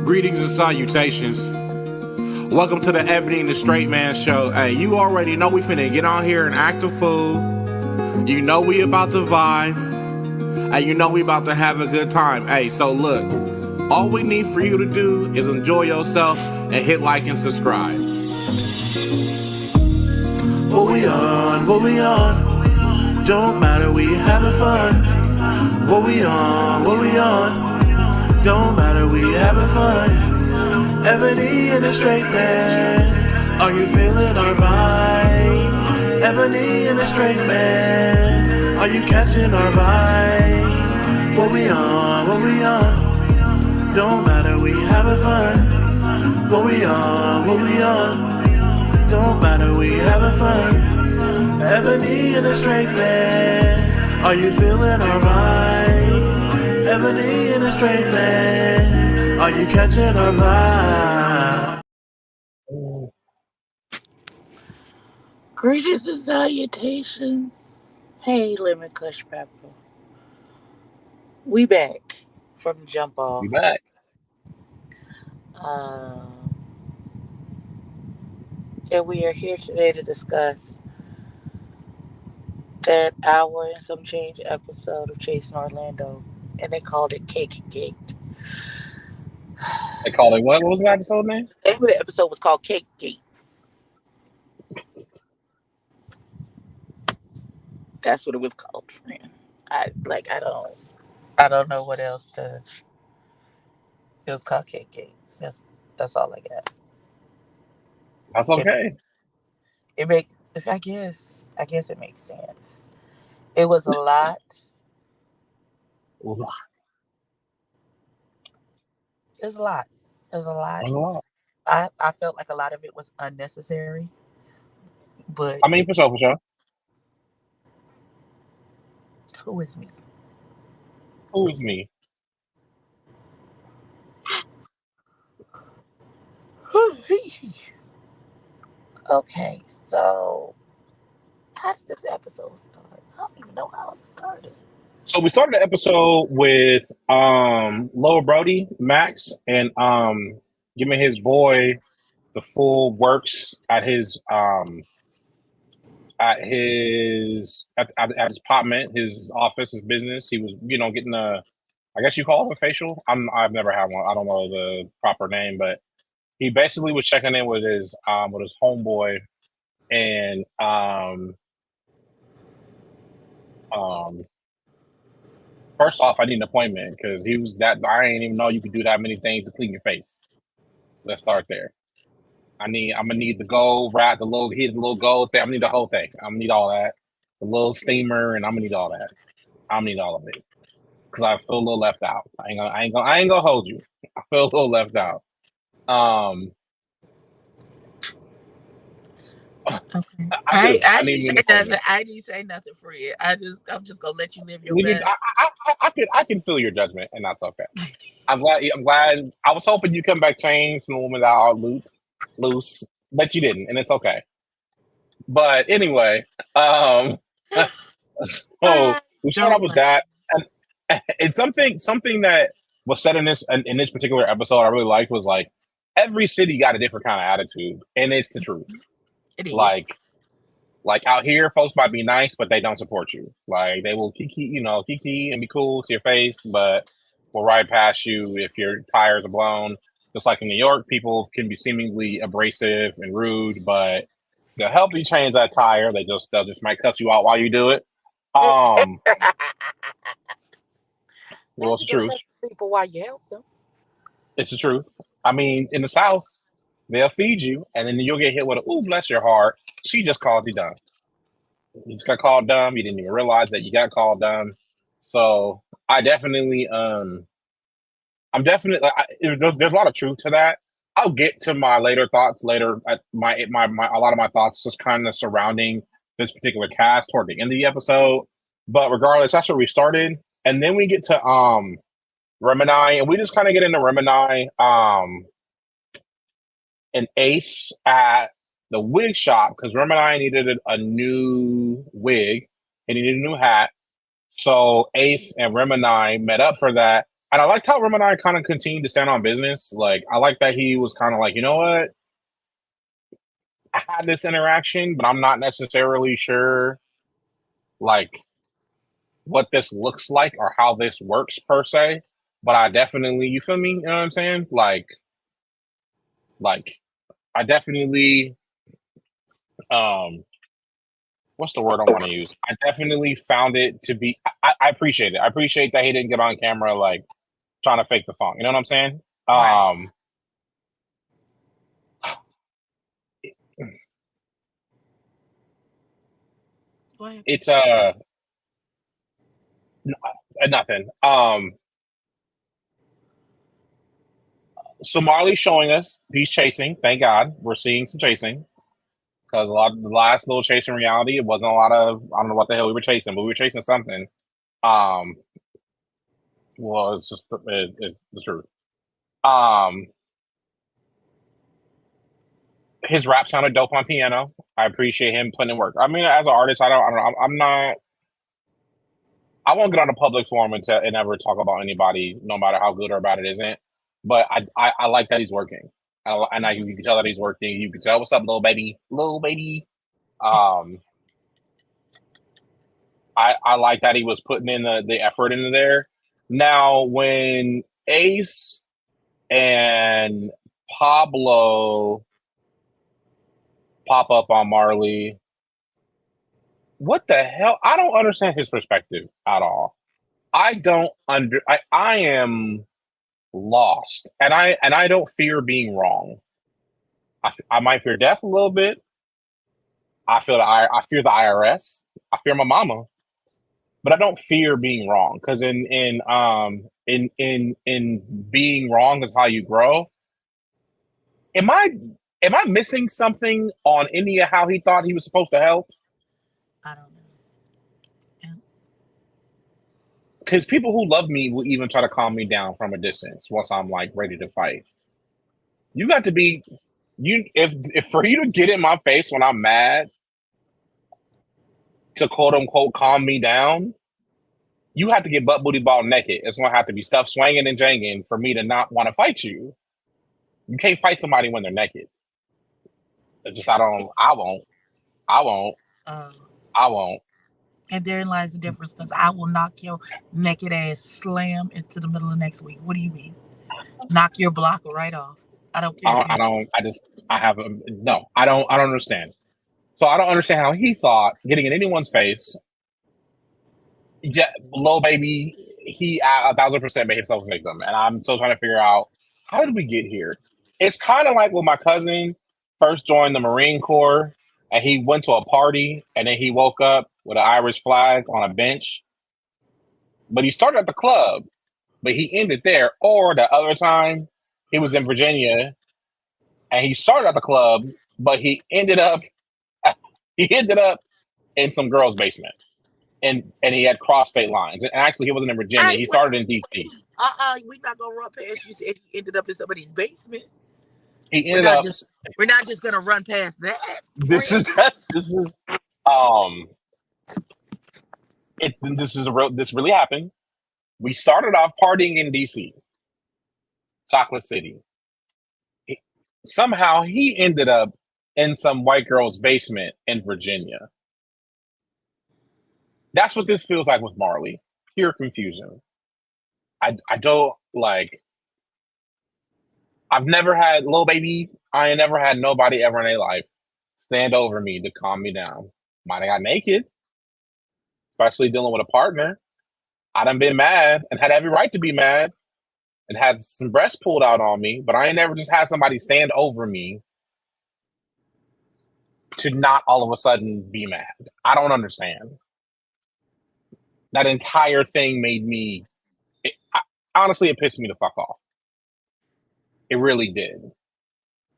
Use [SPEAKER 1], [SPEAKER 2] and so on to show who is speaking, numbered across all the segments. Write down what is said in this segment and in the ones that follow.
[SPEAKER 1] Greetings and salutations. Welcome to the Ebony and the Straight Man Show. Hey, you already know we finna get on here and act a fool. You know we about to vibe. Hey, you know we about to have a good time. Hey, so look, all we need for you to do is enjoy yourself and hit like and subscribe.
[SPEAKER 2] What we on? What we on? Don't matter, we having fun. What we on? What we on? Don't matter, we having fun. Ebony and the Straight Man, are you feeling our vibe? Ebony and the Straight Man, are you catching our vibe? What we on? What we on? Don't matter, we having fun. What we on? What we on? Don't matter, we having fun. Ebony and the Straight Man, are you feeling our vibe? Ebony and the Straight Man, are you catching our vibe?
[SPEAKER 3] Greetings and salutations. Hey, Lemon Kush Pepper. We back from the jump off.
[SPEAKER 4] We back.
[SPEAKER 3] And we are here today to discuss that hour and some change episode of Chasing Orlando. And they called it Cake Gate.
[SPEAKER 4] They called it what? What was the episode name?
[SPEAKER 3] The name of the episode was called Cake Gate. That's what it was called, friend. I don't know what else to. It was called Cake Gate. That's all I got.
[SPEAKER 4] That's okay.
[SPEAKER 3] I guess it makes sense. It was a lot. It was a lot. I felt like a lot of it was unnecessary. But
[SPEAKER 4] I mean, for sure.
[SPEAKER 3] Who is me? Okay, so how did this episode start? I don't even know how it started.
[SPEAKER 4] So we started the episode with Lower Brody, Max, and giving his boy the full works at his apartment, his office, his business. He was, getting I guess you call it a facial. I've never had one. I don't know the proper name, but he basically was checking in with his homeboy, and first off, I need an appointment because he was that. I didn't even know you could do that many things to clean your face. Let's start there. I'm gonna need the gold wrap, the little gold thing. I'm gonna need the whole thing. I'm gonna need all that, the little steamer, and I'm gonna need all that. I'm gonna need all of it because I feel a little left out. I ain't gonna hold you. I feel a little left out.
[SPEAKER 3] Okay. I didn't say nothing for you. I'm just gonna let you live your best.
[SPEAKER 4] I can feel your judgment, and that's okay. I'm glad. I was hoping you come back changed from the woman that are loose, but you didn't, and it's okay. But anyway, so we start off with that, and something that was said in this particular episode I really liked was like every city got a different kind of attitude, and it's the truth.
[SPEAKER 3] It is.
[SPEAKER 4] Like out here, folks might be nice, but they don't support you. Like they will kiki and be cool to your face, but will ride past you if your tires are blown. Just like in New York, people can be seemingly abrasive and rude, but they'll help you change that tire. They'll just might cuss you out while you do it. Well, it's the truth.
[SPEAKER 3] People while you help them.
[SPEAKER 4] It's the truth. I mean, in the South, they'll feed you, and then you'll get hit with a, ooh, bless your heart. She just called you dumb. You just got called dumb. You didn't even realize that you got called dumb. So I definitely, there's a lot of truth to that. I'll get to my later thoughts later. A lot of my thoughts just kind of surrounding this particular cast toward the end of the episode. But regardless, that's where we started. And then we get to Remini, and we just kind of get into Remini and Ace at the wig shop because Remini needed a new wig. He needed a new hat. So Ace and Remini met up for that. And I liked how Ramadan kind of continued to stand on business. Like, I like that he was kind of like, you know what? I had this interaction, but I'm not necessarily sure, like, what this looks like or how this works per se. But I definitely, you feel me? You know what I'm saying? Like, I definitely, um, what's the word I want to use? I definitely found it to be. I appreciate it. I appreciate that he didn't get on camera like trying to fake the funk. You know what I'm saying?
[SPEAKER 3] Right. What?
[SPEAKER 4] It's nothing. So Marley's showing us he's chasing. Thank God we're seeing some chasing because a lot of the last little chasing reality, it wasn't a lot of I don't know what the hell we were chasing, but we were chasing something. Um, well, it's the truth. Um, his rap sounded dope on piano. I appreciate him putting in work. I mean, as an artist, I don't. I'm not. I won't get on a public forum and ever talk about anybody, no matter how good or bad it isn't. But I like that he's working, you can tell that he's working. You can tell what's up, little baby, little baby. Um, I like that he was putting in the effort into there. Now, when Ace and Pablo pop up on Marley, what the hell? I don't understand his perspective at all. I am lost, and I don't fear being wrong. I might fear death a little bit. I fear the IRS. I fear my mama, but I don't fear being wrong because in being wrong is how you grow. Am I missing something on any of how he thought he was supposed to help?
[SPEAKER 3] I don't know. Yeah.
[SPEAKER 4] Because people who love me will even try to calm me down from a distance once I'm like ready to fight. You got to be if for you to get in my face when I'm mad to quote unquote calm me down, you have to get butt booty ball naked. It's gonna have to be stuff swinging and janging for me to not want to fight you. You can't fight somebody when they're naked. It's just I won't. I won't.
[SPEAKER 3] Um,
[SPEAKER 4] I won't.
[SPEAKER 3] and therein lies the difference because I will knock your naked ass slam into the middle of next week. What do you mean? Knock your blocker right off. I don't care.
[SPEAKER 4] I have no. I don't understand. So I don't understand how he thought getting in anyone's face. Yeah, Lil Baby, he 1,000% made himself a victim, and I'm still trying to figure out how did we get here. It's kind of like when my cousin first joined the Marine Corps, and he went to a party, and then he woke up with an Irish flag on a bench. But he started at the club, but he ended there. Or the other time, he was in Virginia, and he started at the club, but he ended up in some girl's basement. And he had crossed state lines. And actually, he wasn't in Virginia. He started in D.C.
[SPEAKER 3] We're not gonna run past you. Said he ended up in somebody's basement.
[SPEAKER 4] He ended up.
[SPEAKER 3] We're not just gonna run past that.
[SPEAKER 4] This is this really happened. We started off partying in D.C., Chocolate City. Somehow he ended up in some white girl's basement in Virginia. That's what this feels like with Marley. Pure confusion. I don't like. I've never had Lil Baby. I ain't never had nobody ever in their life stand over me to calm me down. Might have got naked, especially dealing with a partner. I done been mad and had every right to be mad and had some breasts pulled out on me, but I ain't never just had somebody stand over me to not all of a sudden be mad. I don't understand. That entire thing made me, honestly, it pissed me the fuck off. It really did.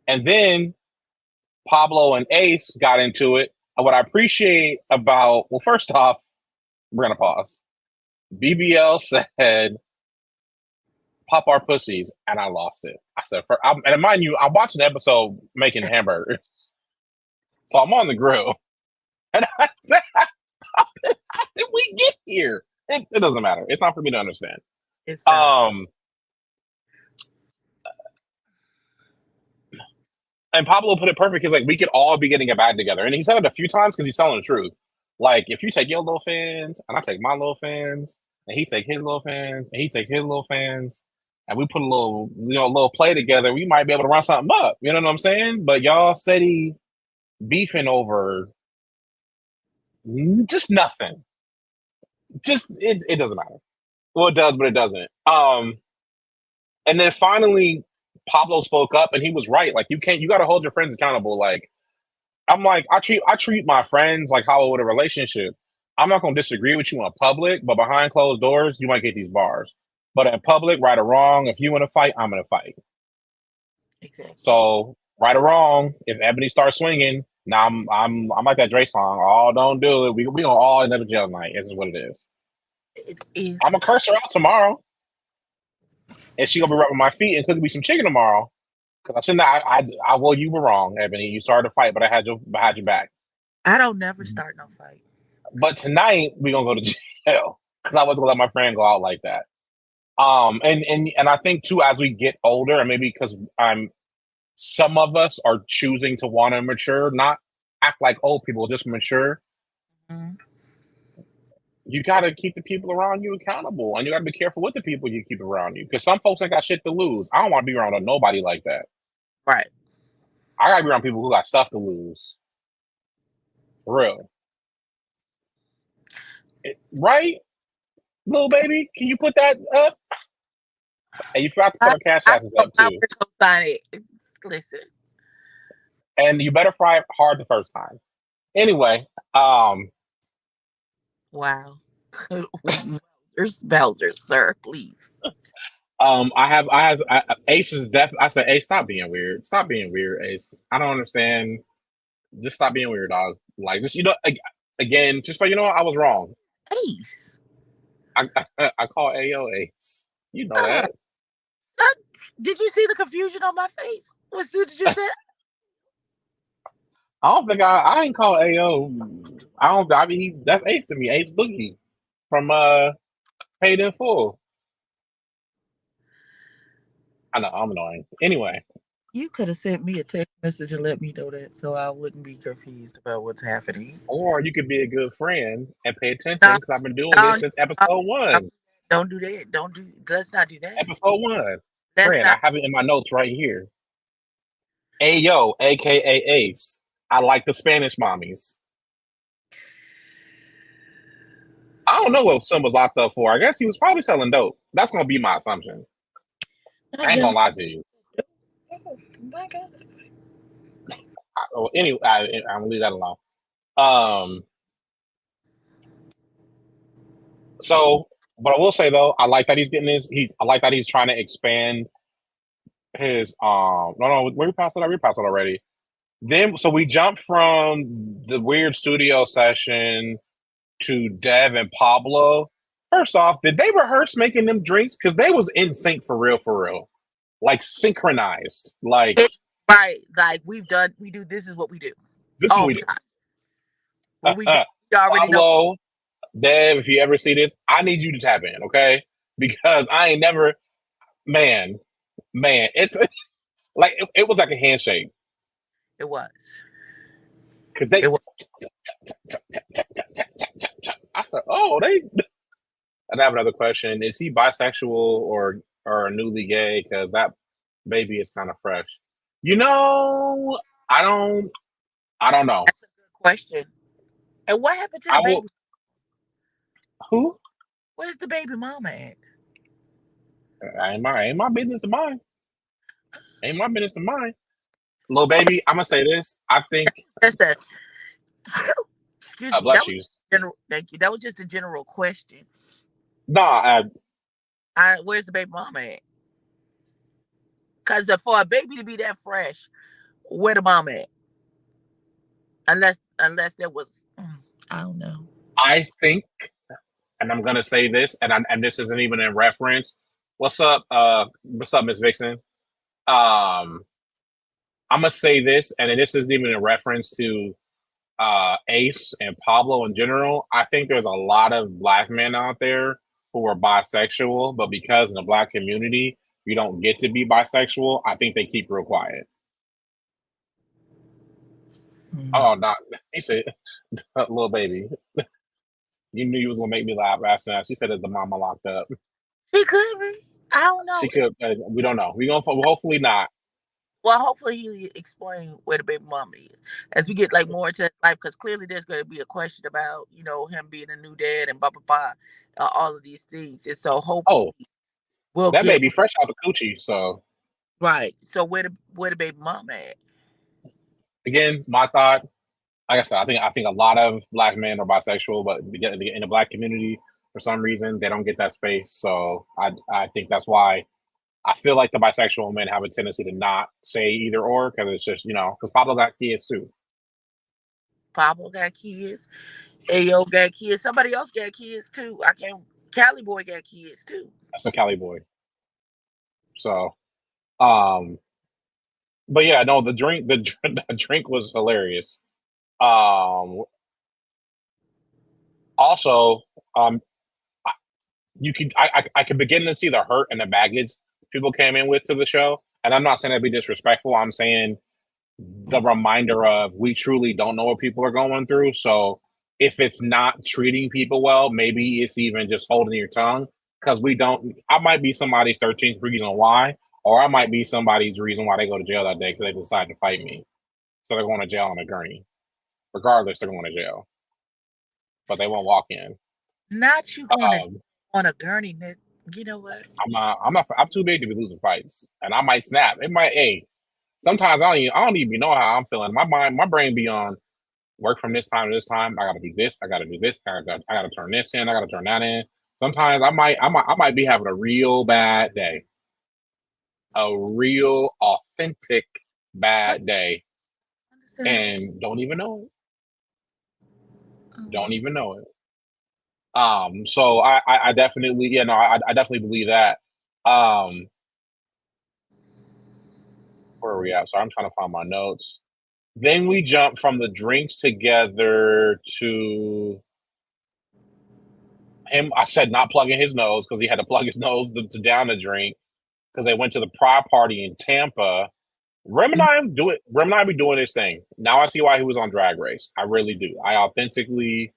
[SPEAKER 4] And then Pablo and Ace got into it. And what I appreciate about, well, first off, we're going to pause. BBL said, pop our pussies, and I lost it. I said, and mind you, I'm watching the episode making hamburgers. So I'm on the grill. And I said, how did we get here? It doesn't matter. It's not for me to understand.
[SPEAKER 3] It's
[SPEAKER 4] Um, and Pablo put it perfect. He's like, we could all be getting a bag together, and he said it a few times because he's telling the truth. Like, if you take your little fans, and I take my little fans, and he take his little fans, and he take his little fans, and we put a little, little play together, we might be able to run something up. You know what I'm saying? But y'all steady beefing over just nothing. Just it doesn't matter. Well, it does, but it doesn't. And then finally, Pablo spoke up, and he was right. Like, you got to hold your friends accountable. Like, I'm like, I treat my friends like how I would a relationship. I'm not gonna disagree with you in public, but behind closed doors, you might get these bars. But in public, right or wrong, if you want to fight, I'm gonna fight.
[SPEAKER 3] exactly.
[SPEAKER 4] So right or wrong, if Ebony starts swinging, now I'm like that Dre song. Oh, don't do it. We gonna all end up in jail tonight. This is what it is.
[SPEAKER 3] It is.
[SPEAKER 4] I'm gonna curse her out tomorrow, and she gonna be rubbing my feet and cooking me some chicken tomorrow. Because I shouldn't. Well, you were wrong, Ebony. You started a fight, but I had your back.
[SPEAKER 3] I don't never start no fight.
[SPEAKER 4] But tonight we gonna go to jail because I wasn't gonna let my friend go out like that. And I think too, as we get older, and maybe because some of us are choosing to want to mature, not act like old people, just mature.
[SPEAKER 3] Mm-hmm.
[SPEAKER 4] You got to keep the people around you accountable, and you got to be careful with the people you keep around you, because some folks ain't got shit to lose. I don't want to be around nobody like that.
[SPEAKER 3] Right.
[SPEAKER 4] I got to be around people who got stuff to lose. For real. Right? Little baby, can you put that up? And you forgot to put our cash asses up too.
[SPEAKER 3] Sign it. Listen.
[SPEAKER 4] And you better fry it hard the first time. Anyway,
[SPEAKER 3] Wow. Bowser, sir, please.
[SPEAKER 4] Ace is I said, Ace, stop being weird. Stop being weird, Ace. I don't understand. Just stop being weird, dog. Like, just, again, just like, I was wrong.
[SPEAKER 3] Ace.
[SPEAKER 4] I call Ayo Ace. You know that.
[SPEAKER 3] Did you see the confusion on my face? What did you say?
[SPEAKER 4] I don't think I ain't call Ayo. I mean, that's Ace to me. Ace Boogie from Paid in Full. I know, I'm annoying. Anyway.
[SPEAKER 3] You could have sent me a text message and let me know that, so I wouldn't be confused about what's happening.
[SPEAKER 4] Or you could be a good friend and pay attention, because I've been doing this since episode 1.
[SPEAKER 3] Don't do that. Let's not do that.
[SPEAKER 4] Episode 1. Friend, I have it in my notes right here. Ayo, aka Ace. I like the Spanish mommies. I don't know what Sim was locked up for. I guess he was probably selling dope. That's gonna be my assumption. I ain't gonna lie to you.
[SPEAKER 3] Oh my God.
[SPEAKER 4] Anyway, I'm gonna leave that alone. So, but I will say though, I like that he's getting his. I like that he's trying to expand his. No, we passed it. We passed it already. Then, so we jumped from the weird studio session to Dev and Pablo. First off, did they rehearse making them drinks? Because they was in sync for real. Like synchronized. Like
[SPEAKER 3] right. Like we do this is what we do.
[SPEAKER 4] This is what we do.
[SPEAKER 3] Well, we already
[SPEAKER 4] Pablo,
[SPEAKER 3] know.
[SPEAKER 4] Dev, if you ever see this, I need you to tap in, okay? Because I ain't never man, it's like it was like a handshake.
[SPEAKER 3] It was.
[SPEAKER 4] Because they I said, oh, they. And I have another question: is he bisexual or newly gay? Because that baby is kind of fresh. I don't know.
[SPEAKER 3] That's a good question. And what happened to the baby?
[SPEAKER 4] Who?
[SPEAKER 3] Where's the baby mama at?
[SPEAKER 4] Ain't my business to mine. Ain't my business to mine. Little baby, I'm gonna say this. I think
[SPEAKER 3] that's the. Excuse me.
[SPEAKER 4] Bless you.
[SPEAKER 3] Thank you. That was just a general question.
[SPEAKER 4] Nah.
[SPEAKER 3] Where's the baby mama at? Because for a baby to be that fresh, where the mama at? Unless there was, I don't know.
[SPEAKER 4] I think, and I'm gonna say this, and this isn't even in reference. What's up, Miss Vixen? I'm gonna say this, and this isn't even in reference to Ace and Pablo in general. I think there's a lot of black men out there who are bisexual, but because in the Black community you don't get to be bisexual, I think they keep real quiet. Oh, not he said, little baby. You knew you was gonna make me laugh. Asking that, she said, "Is the mama locked up?"
[SPEAKER 3] She could be. I don't know.
[SPEAKER 4] She could. We don't know. We gonna hopefully not.
[SPEAKER 3] Well, hopefully he explain where the baby mama is as we get like more into his life, because clearly there's going to be a question about him being a new dad and blah blah blah, all of these things, and so hopefully
[SPEAKER 4] Oh,
[SPEAKER 3] we'll
[SPEAKER 4] that
[SPEAKER 3] get
[SPEAKER 4] baby fresh out the coochie. So
[SPEAKER 3] right. So where the baby mama at?
[SPEAKER 4] again, my thought. Like I said, I think a lot of Black men are bisexual, but in the Black community, for some reason, they don't get that space. So I think that's why I feel like the bisexual men have a tendency to not say either or, because it's just because Pablo got kids too.
[SPEAKER 3] Pablo got kids. Ayo got kids. Somebody else got kids too. I can't. Cali boy got kids too.
[SPEAKER 4] That's a Cali boy. So, but yeah, no, the drink was hilarious. Also, I could begin to see the hurt and the baggage people came in with to the show, and I'm not saying to be disrespectful. I'm saying the reminder of we truly don't know what people are going through. So if it's not treating people well, maybe it's even just holding your tongue, because we don't. I might be somebody's 13th reason why, or I might be somebody's reason why they go to jail that day because they decide to fight me. So they're going to jail on a gurney. Regardless, they're going to jail, but they won't walk in.
[SPEAKER 3] Not you going on a gurney, Nick. You know what?
[SPEAKER 4] I'm too big to be losing fights, and I might snap. It might. Hey, sometimes I don't even know how I'm feeling. My brain be on work from this time to this time. I got to do this. I got to do this. I got to turn this in. I got to turn that in. Sometimes I might be having a real bad day, a real authentic bad day, and don't even know it. Don't even know it. So I definitely, I definitely believe that. Where are we at? So I'm trying to find my notes. Then we jump from the drinks together to him. I said not plugging his nose because he had to plug his nose to down the drink, because they went to the pride party in Tampa. Rem and I be doing this thing. Now I see why he was on Drag Race. I really do. I authentically.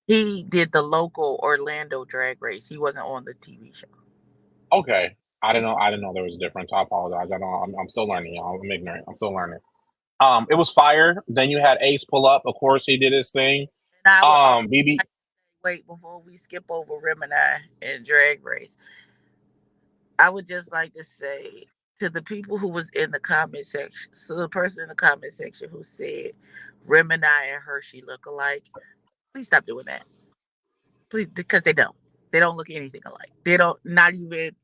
[SPEAKER 3] He did the local Orlando Drag Race. He wasn't on the TV show.
[SPEAKER 4] Okay. I didn't know there was a difference. I apologize. I'm still learning, y'all. I'm ignorant. I'm still learning. It was fire. Then you had Ace pull up. Of course, he did his thing. BB.
[SPEAKER 3] Wait, before we skip over Rem and Drag Race, I would just like to say to the people who was in the comment section, so the person in the comment section who said Rem and Hershey look alike, please stop doing that. Please, because they don't. They don't look anything alike. They don't. Not even.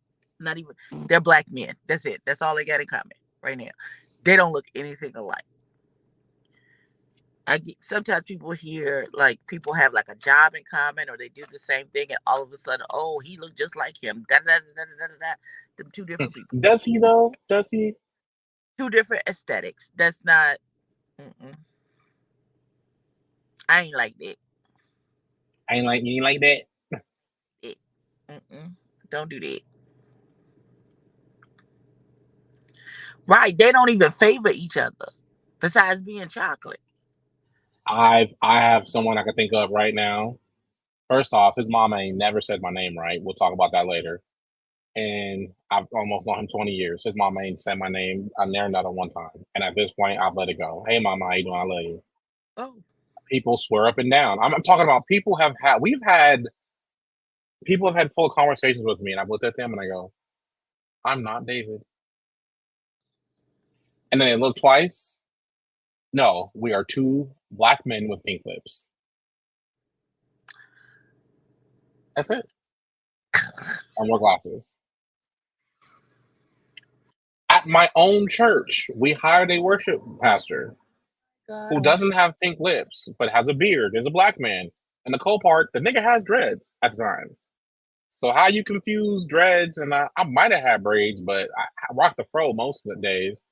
[SPEAKER 3] They're Black men. That's it. That's all they got in common right now. They don't look anything alike. Sometimes people hear like people have like a job in common, or they do the same thing, and all of a sudden, oh, he looked just like him. Da da da da da da da. Them two different people.
[SPEAKER 4] Does he though? Does he?
[SPEAKER 3] Two different aesthetics. That's not. I ain't like that.
[SPEAKER 4] You ain't like that.
[SPEAKER 3] Don't do that. Right? They don't even favor each other. Besides being chocolate.
[SPEAKER 4] I have someone I can think of right now. First off, his mama ain't never said my name right. We'll talk about that later. And I've almost known him 20 years. His mama ain't said my name. I never not at one time. And at this point, I've let it go. Hey, mama, how you doing? I love you.
[SPEAKER 3] Oh.
[SPEAKER 4] People swear up and down. I'm talking about people have had full conversations with me, and I've looked at them and I go, I'm not David. And then they look twice. No, we are two Black men with pink lips. That's it. And wear glasses. At my own church, we hired a worship pastor who doesn't have pink lips, but has a beard. There's a Black man. And the cool part, the nigga has dreads at the time. So how you confuse dreads, and I might have had braids, but I rocked the fro most of the days.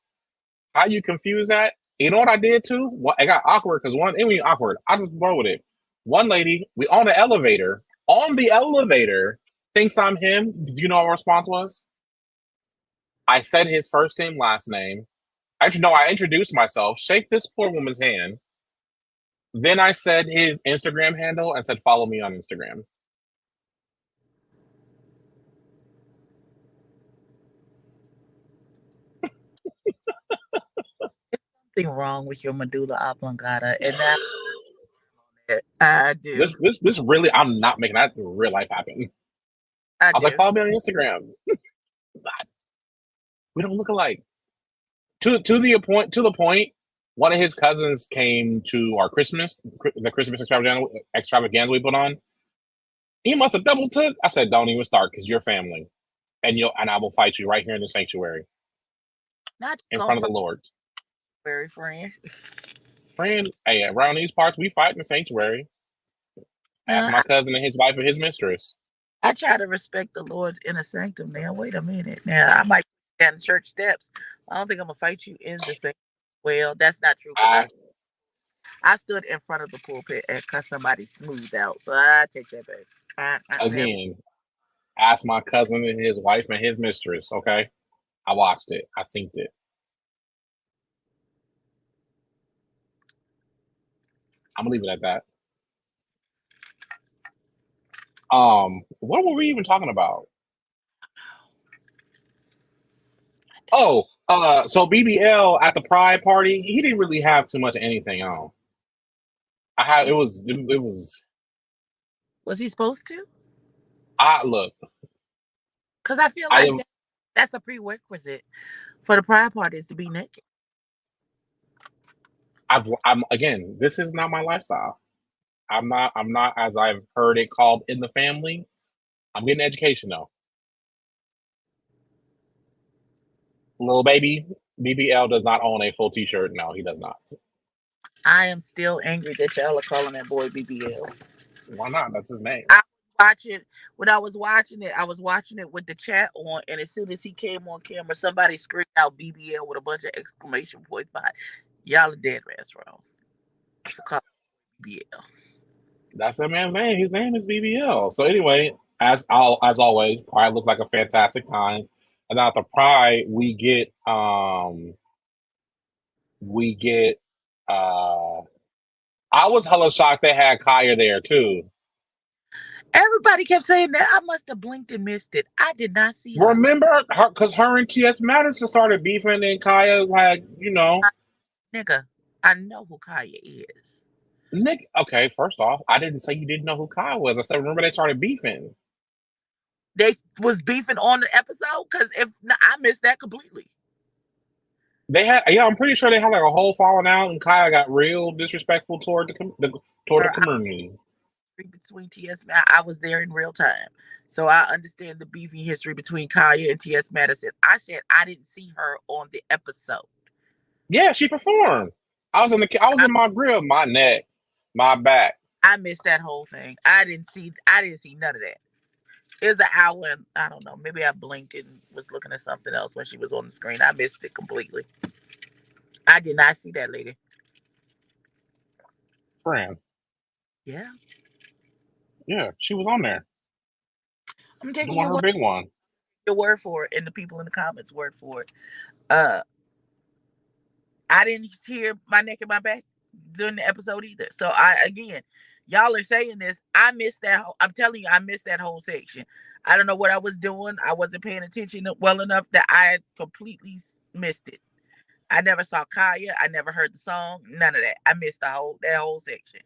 [SPEAKER 4] How you confuse that? You know what I did too? It got awkward because it was awkward. I just roll with it. One lady, we on the elevator, On the elevator, thinks I'm him. Do you know what my response was? I said his first name, last name. I introduced myself, shake this poor woman's hand. Then I said his Instagram handle and said, follow me on Instagram.
[SPEAKER 3] Something wrong with your medulla oblongata, and I do.
[SPEAKER 4] This really, I'm not making that real life happen.
[SPEAKER 3] I
[SPEAKER 4] I was like,
[SPEAKER 3] do.
[SPEAKER 4] follow me on Instagram. We don't look alike. To the point, one of his cousins came to our the Christmas extravaganza we put on. He must have double took. I said, don't even start because you're family, and I will fight you right here in the sanctuary
[SPEAKER 3] Not
[SPEAKER 4] in
[SPEAKER 3] go
[SPEAKER 4] front of
[SPEAKER 3] for
[SPEAKER 4] the Lord.
[SPEAKER 3] very friend.
[SPEAKER 4] Friend, hey, around these parts, we fight in the sanctuary. Ask
[SPEAKER 3] Now,
[SPEAKER 4] my cousin and his wife and his mistress.
[SPEAKER 3] I try to respect the Lord's inner sanctum. Now, wait a minute. Now, I might be down the church steps. I don't think I'm gonna fight you in the sanctum. Well, that's not true because
[SPEAKER 4] I
[SPEAKER 3] I stood in front of the pulpit and cut somebody smoothed out. So I take that back. Now,
[SPEAKER 4] again asked my cousin and his wife and his mistress. Okay, I watched it. I synced it. I'm gonna leave it at that. What were we even talking about? Oh, so BBL at the Pride party, he didn't really have too much of anything on.
[SPEAKER 3] was he supposed to?
[SPEAKER 4] I look,
[SPEAKER 3] Because I feel
[SPEAKER 4] I
[SPEAKER 3] like
[SPEAKER 4] am,
[SPEAKER 3] that's a prerequisite for the pride parties to be naked.
[SPEAKER 4] I'm again, this is not my lifestyle. I'm not as I've heard it called in the family. I'm getting education though. Little baby, BBL does not own a full t-shirt. No, he does not.
[SPEAKER 3] I am still angry that y'all are calling that boy BBL.
[SPEAKER 4] Why not? That's his name.
[SPEAKER 3] I watch it when I was watching it. I was watching it with the chat on, and as soon as he came on camera, somebody screamed out BBL with a bunch of exclamation points behind. Y'all are dead ass wrong. Call BBL.
[SPEAKER 4] That's that man's name. His name is BBL. So anyway, as always, Pride looked like a fantastic time. And at the Pride, we get I was hella shocked they had Kaya there too.
[SPEAKER 3] Everybody kept saying that. I must have blinked and missed it. I did not see her.
[SPEAKER 4] Remember her because her and T.S. Madison started beefing and Kaya
[SPEAKER 3] Nigga, I know who Kaya is.
[SPEAKER 4] Nick, okay, first off, I didn't say you didn't know who Kaya was. I said remember they started beefing.
[SPEAKER 3] They was beefing on the episode because if not, I missed that completely.
[SPEAKER 4] I'm pretty sure they had like a whole falling out, and Kaya got real disrespectful toward the community.
[SPEAKER 3] Between T.S. I was there in real time, so I understand the beefing history between Kaya and T.S. Madison. I said I didn't see her on the episode.
[SPEAKER 4] Yeah, she performed. I was in my grill, my neck, my back.
[SPEAKER 3] I missed that whole thing. I didn't see none of that. It was an hour, and I don't know. Maybe I blinked and was looking at something else when she was on the screen. I missed it completely. I did not see that lady.
[SPEAKER 4] Fran.
[SPEAKER 3] Yeah.
[SPEAKER 4] Yeah, she was on there.
[SPEAKER 3] I'm taking
[SPEAKER 4] her big one.
[SPEAKER 3] Your word for it, and the people in the comments word for it. I didn't hear my neck and my back during the episode either. So y'all are saying this. I missed that. I'm telling you, I missed that whole section. I don't know what I was doing. I wasn't paying attention well enough that I completely missed it. I never saw Kaya. I never heard the song. None of that. I missed that whole section.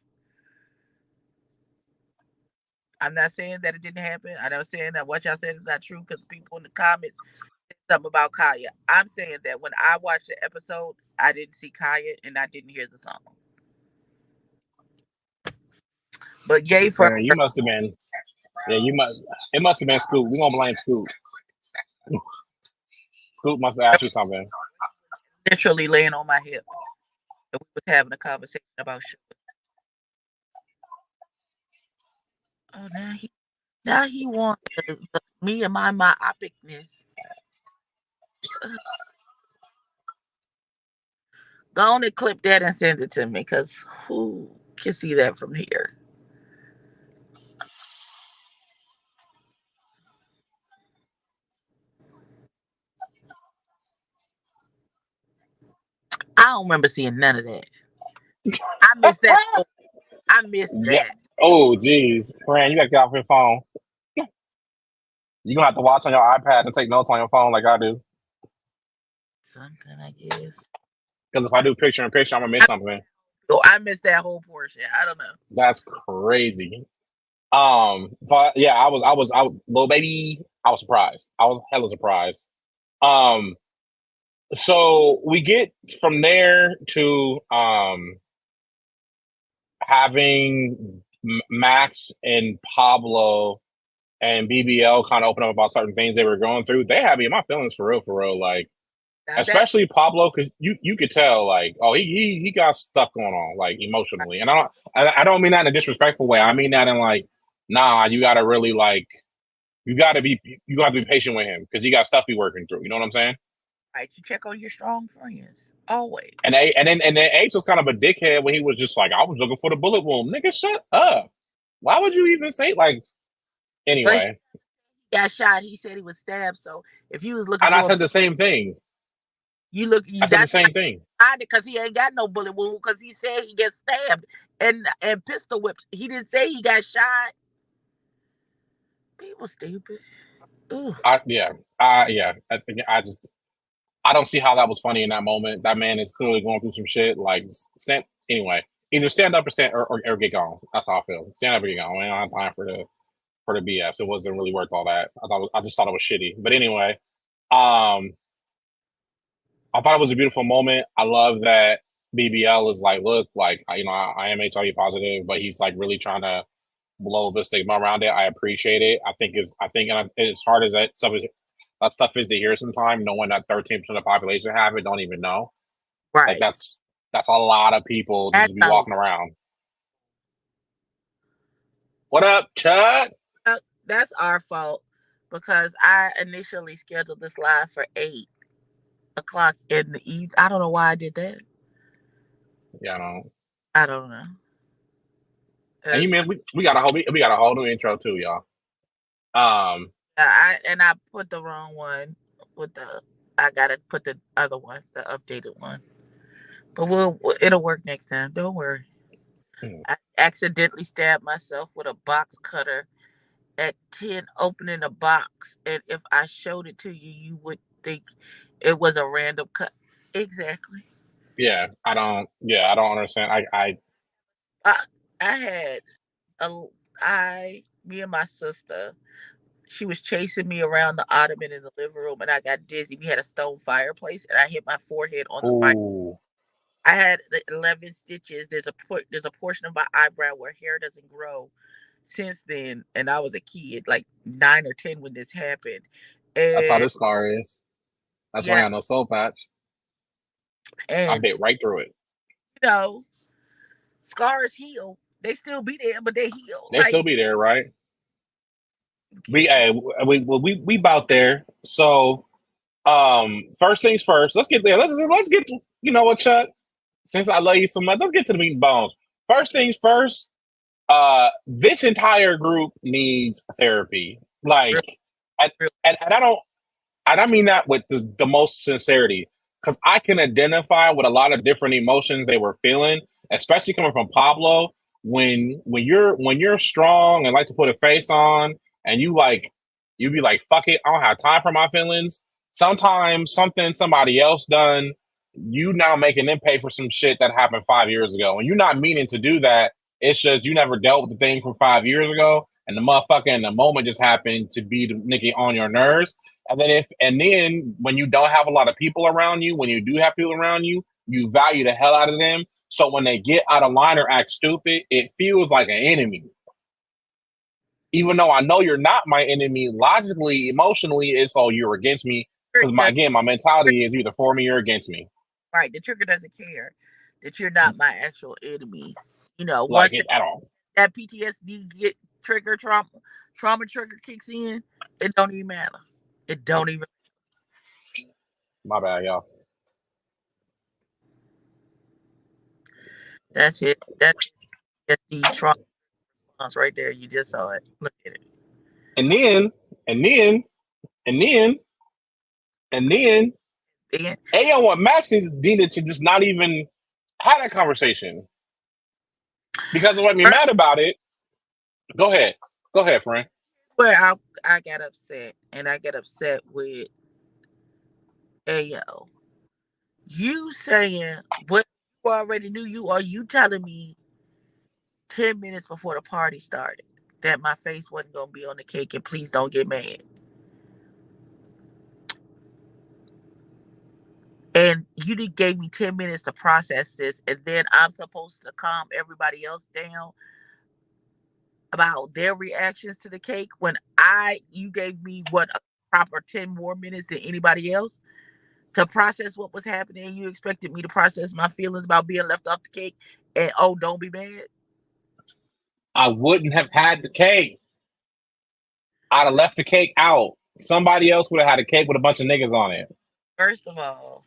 [SPEAKER 3] I'm not saying that it didn't happen. I'm not saying that what y'all said is not true because people in the comments said something about Kaya. I'm saying that when I watched the episode, I didn't see Kaya and I didn't hear the song. But yay for
[SPEAKER 4] you must have been. Yeah, it must have been Scoop. We're gonna blame Scoop. Scoop must have asked you something.
[SPEAKER 3] Literally laying on my hip. And we was having a conversation about shit. Oh, now he wants me and my myopicness. Go on and clip that and send it to me, because who can see that from here? don't remember seeing none of that. I missed that. I missed
[SPEAKER 4] Yeah.
[SPEAKER 3] that.
[SPEAKER 4] Oh, jeez. Fran, you got to get off your phone. You're going to have to watch on your iPad and take notes on your phone like I do.
[SPEAKER 3] Something, I guess.
[SPEAKER 4] Because if I do picture in picture, I'm going to miss something.
[SPEAKER 3] So I missed that whole portion. I don't know.
[SPEAKER 4] That's crazy. But yeah, I was, little baby, I was surprised. I was hella surprised. So we get from there to having Max and Pablo and BBL kind of open up about certain things they were going through. They had me in my feelings for real. Like,
[SPEAKER 3] Now
[SPEAKER 4] especially Pablo, because you could tell, like, oh, he got stuff going on, like, emotionally. And I don't mean that in a disrespectful way. I mean that in like, nah, you gotta really like, you gotta be patient with him because he got stuff he working through. You know what I'm saying?
[SPEAKER 3] right, you check on your strong friends always.
[SPEAKER 4] And then Ace was kind of a dickhead when he was just like, I was looking for the bullet wound. Nigga, shut up. Why would you even say like? Anyway,
[SPEAKER 3] But he got shot. He said he was stabbed. So if you was looking
[SPEAKER 4] and I
[SPEAKER 3] for,
[SPEAKER 4] said the same thing.
[SPEAKER 3] you look.
[SPEAKER 4] I said the same thing.
[SPEAKER 3] Because he ain't got no bullet wound. Because he said he gets stabbed and pistol whipped. He didn't say he got shot. People stupid. Ooh.
[SPEAKER 4] I don't see how that was funny in that moment. That man is clearly going through some shit. Like, anyway, either stand up or get gone. That's how I feel. Stand up or get gone. I don't have time for the BS. It wasn't really worth all that. I just thought it was shitty. But anyway, I thought it was a beautiful moment. I love that BBL is like, look, like, I am HIV positive, but he's like really trying to blow the stigma around it. I appreciate it. I think and as hard as that stuff is to hear sometimes, knowing that 13% of the population have it, don't even know.
[SPEAKER 3] Right.
[SPEAKER 4] Like that's a lot of people to just be walking around. What up, Chuck?
[SPEAKER 3] That's our fault because I initially scheduled this live for 8:00 in the evening. I don't know why I did that.
[SPEAKER 4] Yeah,
[SPEAKER 3] I don't know.
[SPEAKER 4] And you mean we got a whole new intro too, y'all.
[SPEAKER 3] I put the wrong one with I gotta put the other one, the updated one. But it'll work next time. Don't worry. I accidentally stabbed myself with a box cutter at 10 opening a box, and if I showed it to you, you would think it was a random cut. Exactly.
[SPEAKER 4] Yeah, I don't understand. I
[SPEAKER 3] had me and my sister. She was chasing me around the ottoman in the living room, and I got dizzy. We had a stone fireplace, and I hit my forehead on the fire. I had 11 stitches. There's a portion of my eyebrow where hair doesn't grow since then, and I was a kid, like 9 or 10 when this happened. And
[SPEAKER 4] that's how this scar is. That's why I got no soul patch. And I bit right through it.
[SPEAKER 3] Scars heal. They still be there, but they heal.
[SPEAKER 4] They still be there, right? We about there. So, first things first. Let's get there. Let's get. You know what, Chuck? Since I love you so much, let's get to the meat and bones. First things first. This entire group needs therapy. Like, and I don't mean that with the most sincerity, because I can identify with a lot of different emotions they were feeling, especially coming from Pablo. When you're strong and like to put a face on, and you be like, fuck it, I don't have time for my feelings. Sometimes somebody else done, you now making them pay for some shit that happened 5 years ago, and you're not meaning to do that. It's just you never dealt with the thing from 5 years ago, and the motherfucker in the moment just happened to be the nigga on your nerves. And then when you don't have a lot of people around you, when you do have people around you, you value the hell out of them. So when they get out of line or act stupid, it feels like an enemy. Even though I know you're not my enemy, logically, emotionally, it's you're against me. Because my mentality is either for me or against me.
[SPEAKER 3] Right. The trigger doesn't care that you're not my actual enemy.
[SPEAKER 4] Like it at all.
[SPEAKER 3] That PTSD trigger trauma trigger kicks in, it don't even matter. It don't even.
[SPEAKER 4] My bad, y'all.
[SPEAKER 3] That's it. That's the trauma response right there. You just saw it. Look at it.
[SPEAKER 4] And then
[SPEAKER 3] And
[SPEAKER 4] Ayo, what Max needed to just not even have that conversation because it made me mad about it. Go ahead, friend.
[SPEAKER 3] where I got upset, and I get upset with Ayo. You saying what you already knew, you are you telling me 10 minutes before the party started that my face wasn't gonna be on the cake, and please don't get mad. And you did gave me 10 minutes to process this, and then I'm supposed to calm everybody else down about their reactions to the cake when you gave me what a proper 10 more minutes than anybody else to process what was happening. You expected me to process my feelings about being left off the cake, and oh, don't be mad.
[SPEAKER 4] I wouldn't have had the cake. I'd have left the cake out. Somebody else would have had a cake with a bunch of niggas on it.
[SPEAKER 3] First of all,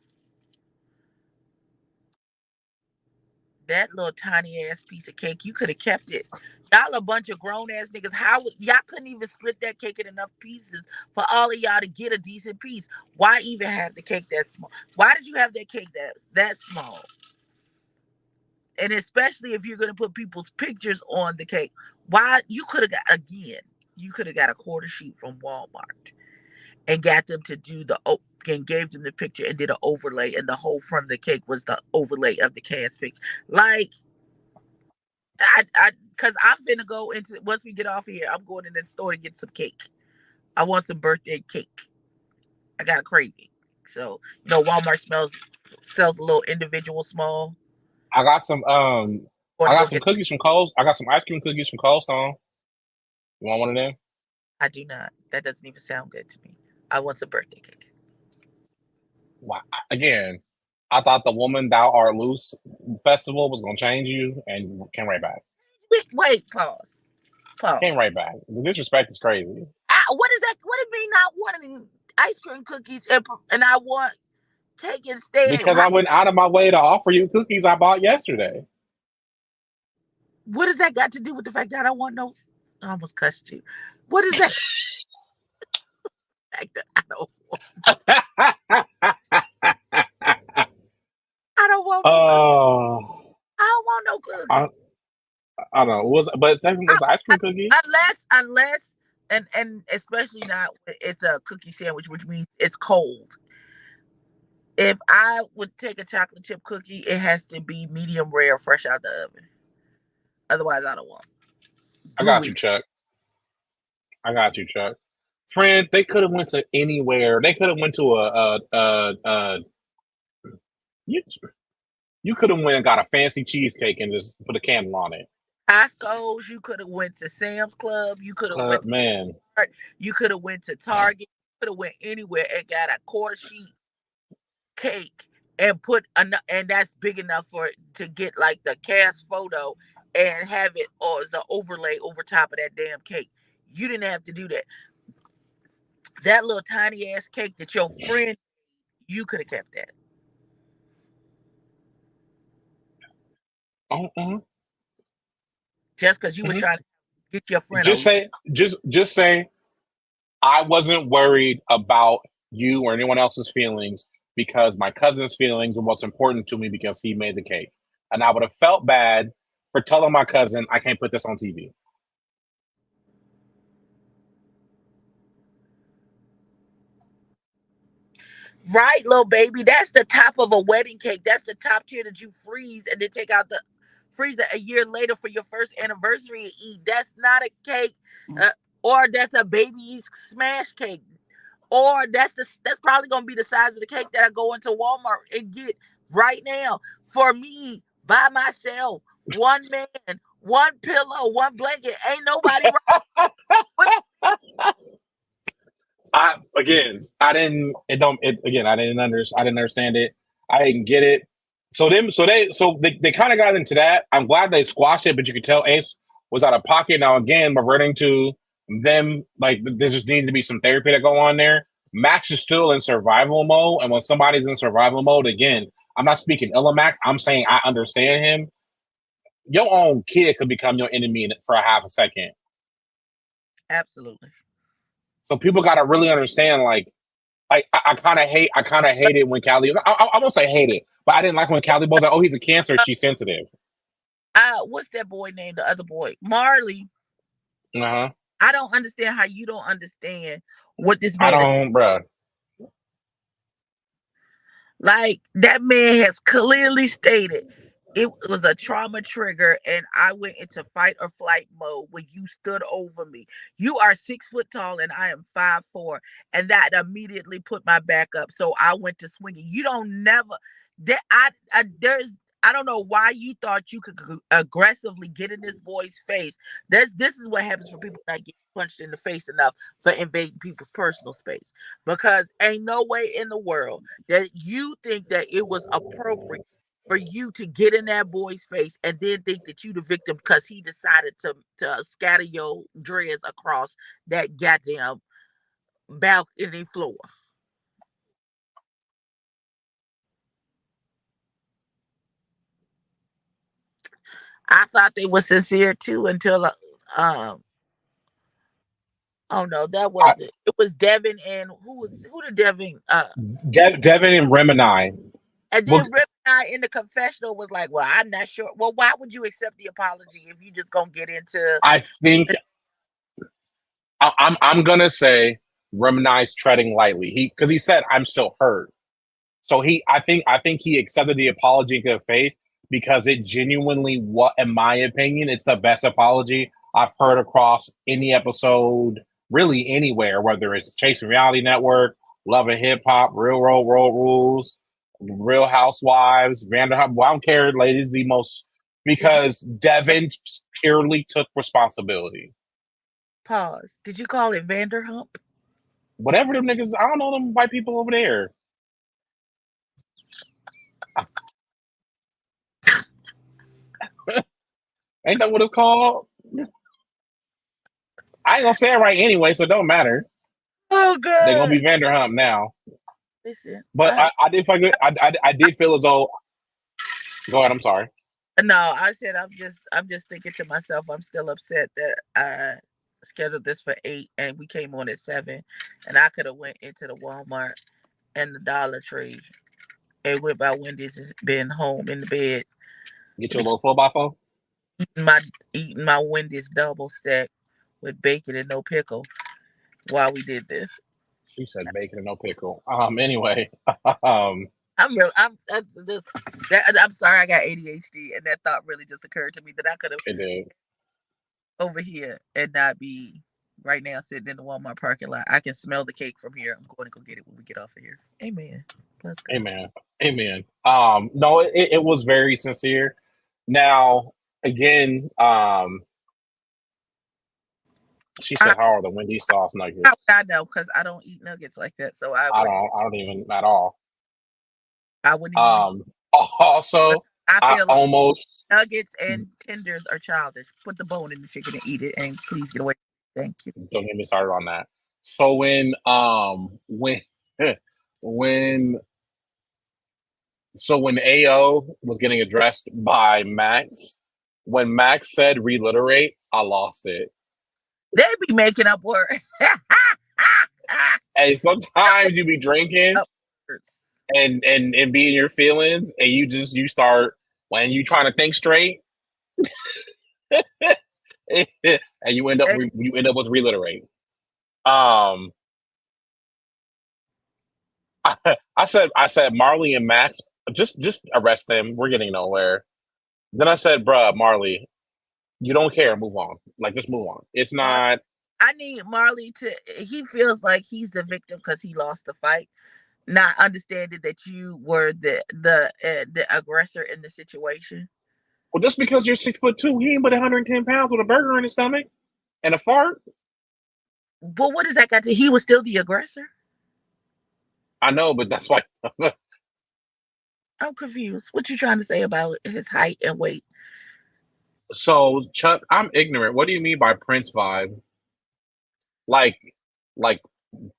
[SPEAKER 3] that little tiny ass piece of cake, you could have kept it. Y'all a bunch of grown ass niggas. Y'all couldn't even split that cake in enough pieces for all of y'all to get a decent piece? Why even have the cake that small? Why did you have that cake that small? And especially if you're gonna put people's pictures on the cake, why you could have got a quarter sheet from Walmart and got them to do and gave them the picture and did an overlay, and the whole front of the cake was the overlay of the cast picture. Like, because I'm gonna go into once we get off here, I'm going in the store to get some cake. I want some birthday cake. I got a craving. So Walmart sells a little individual small.
[SPEAKER 4] I got some cookies from Coles. I got some ice cream cookies from Cold Stone. You want one of them?
[SPEAKER 3] I do not. That doesn't even sound good to me. I want some birthday cake.
[SPEAKER 4] Wow. Again, I thought the Woman Thou Art Loose festival was gonna change you, and came right back.
[SPEAKER 3] Wait, pause.
[SPEAKER 4] Came right back. The disrespect is crazy.
[SPEAKER 3] What is that? What do you mean not wanting ice cream cookies and I want cake instead?
[SPEAKER 4] Because I went out of my way to offer you cookies I bought yesterday.
[SPEAKER 3] What does that got to do with the fact that I don't want no? I almost cussed you. What is that? I don't want. I don't want. I don't want no cookies.
[SPEAKER 4] I don't know. But technically it's ice cream cookie.
[SPEAKER 3] Unless and especially not it's a cookie sandwich, which means it's cold. If I would take a chocolate chip cookie, it has to be medium rare, fresh out the oven. Otherwise, I don't want.
[SPEAKER 4] I got you, Chuck. Friend, they could have went to anywhere. They could have went to you could have went and got a fancy cheesecake and just put a candle on it.
[SPEAKER 3] Costco's. You could have went to Sam's Club. You could have went to You could have went to Target. You could have went anywhere and got a quarter sheet cake and and that's big enough to get like the cast photo and have it as an overlay over top of that damn cake. You didn't have to do that. That little tiny ass cake that your friend, you could have kept that. Just because you were trying to get your friend.
[SPEAKER 4] Just say, I wasn't worried about you or anyone else's feelings because my cousin's feelings were what's important to me because he made the cake. And I would have felt bad for telling my cousin, I can't put this on TV.
[SPEAKER 3] Right, little baby. That's the top of a wedding cake. That's the top tier that you freeze and then take out the freezer a year later for your first anniversary and eat. That's not a cake. Or that's a baby's smash cake. Or that's probably gonna be the size of the cake that I go into Walmart and get right now for me by myself. One man, one pillow, one blanket. Ain't nobody.
[SPEAKER 4] I didn't understand it. I didn't get it. So they kind of got into that. I'm glad they squashed it, but you could tell Ace was out of pocket. Now again, reverting to them, like there just needed to be some therapy to go on there. Max is still in survival mode, and when somebody's in survival mode, again, I'm not speaking ill of Max. I'm saying I understand him. Your own kid could become your enemy for a half a second.
[SPEAKER 3] Absolutely.
[SPEAKER 4] So people got to really understand, like, like I kind of hate it when Callie. I won't say hate it, but I didn't like when Callie was like, "Oh, he's a Cancer. She's sensitive."
[SPEAKER 3] What's that boy named? The other boy, Marley.
[SPEAKER 4] Uh huh.
[SPEAKER 3] I don't understand how you don't understand what this
[SPEAKER 4] I
[SPEAKER 3] man is.
[SPEAKER 4] don't, bruh.
[SPEAKER 3] Like, that man has clearly stated it was a trauma trigger, and I went into fight or flight mode when you stood over me. You are 6 foot tall, and I am 5'4", and that immediately put my back up. So I went to swinging. You don't never that I don't know why you thought you could aggressively get in this boy's face. This is what happens for people that get punched in the face enough for invading people's personal space. Because ain't no way in the world that you think that it was appropriate for you to get in that boy's face and then think that you the victim because he decided to scatter your dreads across that goddamn balcony floor. I thought they were sincere too until um oh no, that
[SPEAKER 4] I,
[SPEAKER 3] wasn't. It was Devin and who the Devin
[SPEAKER 4] Devin and Remini.
[SPEAKER 3] and
[SPEAKER 4] Well,
[SPEAKER 3] then Rip and I in the confessional was like, well, I'm not sure. Well, why would you accept the apology if you just gonna get into
[SPEAKER 4] I think I'm gonna say Remini's treading lightly. Because he said I'm still hurt. So I think he accepted the apology in good faith because it genuinely, what in my opinion, it's the best apology I've heard across any episode, really anywhere, whether it's Chasing Reality Network, Love and Hip Hop, Real Road Rules, Real Housewives, Vanderpump. Well, I don't care, ladies, the most because Devin purely took responsibility.
[SPEAKER 3] pause? Did you call it Vanderhump?
[SPEAKER 4] Whatever them niggas, I don't know them white people over there. Ain't that what it's called? I ain't gonna say it right anyway, so it don't matter.
[SPEAKER 3] Oh
[SPEAKER 4] They're gonna
[SPEAKER 3] god.
[SPEAKER 4] be Vanderhump now.
[SPEAKER 3] Listen,
[SPEAKER 4] But I did feel good. I did feel as though. Go ahead. I'm sorry.
[SPEAKER 3] no, I said I'm just thinking to myself, I'm still upset that I scheduled this for 8 and we came on at 7, and I could have went into the Walmart and the Dollar Tree and went by Wendy's and been home in the bed
[SPEAKER 4] Get your little 4x4.
[SPEAKER 3] eating my eating my Wendy's double stack with bacon and no pickle while we did this.
[SPEAKER 4] She said bacon and no pickle. Anyway. um.
[SPEAKER 3] I'm sorry I got ADHD, and that thought really just occurred to me that I could have
[SPEAKER 4] It did.
[SPEAKER 3] over here and not be right now sitting in the Walmart parking lot. I can smell the cake from here. I'm going to go get it when we get off of here. Amen. Let's go.
[SPEAKER 4] Amen. Amen. No, it was very sincere. Now, again, she said, "How are the Wendy's sauce nuggets?"
[SPEAKER 3] I know because I don't eat nuggets like that, so
[SPEAKER 4] I don't even at all.
[SPEAKER 3] I wouldn't even.
[SPEAKER 4] Also,
[SPEAKER 3] I
[SPEAKER 4] I
[SPEAKER 3] feel like
[SPEAKER 4] almost
[SPEAKER 3] nuggets and tenders are childish. Put the bone in the chicken and eat it, and please get away. Thank you.
[SPEAKER 4] don't get me started on that. So when when AO was getting addressed by Max, when Max said reliterate, I lost it.
[SPEAKER 3] They be making up words.
[SPEAKER 4] Hey, sometimes you be drinking and be in your feelings, and you start when you trying to think straight, and you end up with reliterate. I said Marley and Max, just arrest them. We're getting nowhere. Then I said, bruh, Marley, you don't care. Move on. Like, just move on. It's not.
[SPEAKER 3] I need Marley to. He feels like he's the victim because he lost the fight, not understanding that you were the aggressor in the situation.
[SPEAKER 4] Well, just because you're 6'2", he ain't but 110 pounds with a burger in his stomach and a fart.
[SPEAKER 3] But what does that got to? He was still the aggressor.
[SPEAKER 4] I know, but that's why.
[SPEAKER 3] I'm confused. What you trying to say about his height and weight?
[SPEAKER 4] So, Chuck, I'm ignorant. What do you mean by Prince vibe? Like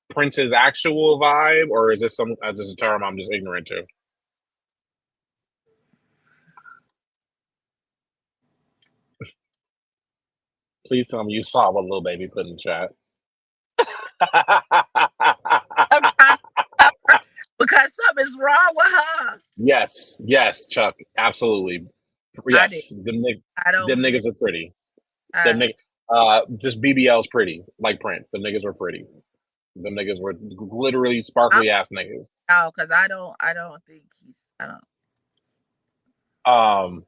[SPEAKER 4] Prince's actual vibe, or is this a term I'm just ignorant to? Please tell me you saw what little baby put in the chat.
[SPEAKER 3] I'm trying
[SPEAKER 4] Yes, Chuck, absolutely.
[SPEAKER 3] I did.
[SPEAKER 4] Yes,
[SPEAKER 3] I don't
[SPEAKER 4] them
[SPEAKER 3] care.
[SPEAKER 4] niggas are pretty. Them
[SPEAKER 3] Uh,
[SPEAKER 4] niggas, just BBL's pretty, like Prince. Them niggas were pretty. Them niggas were literally
[SPEAKER 3] I
[SPEAKER 4] sparkly ass niggas.
[SPEAKER 3] no, because I don't think he's. I don't.
[SPEAKER 4] Um,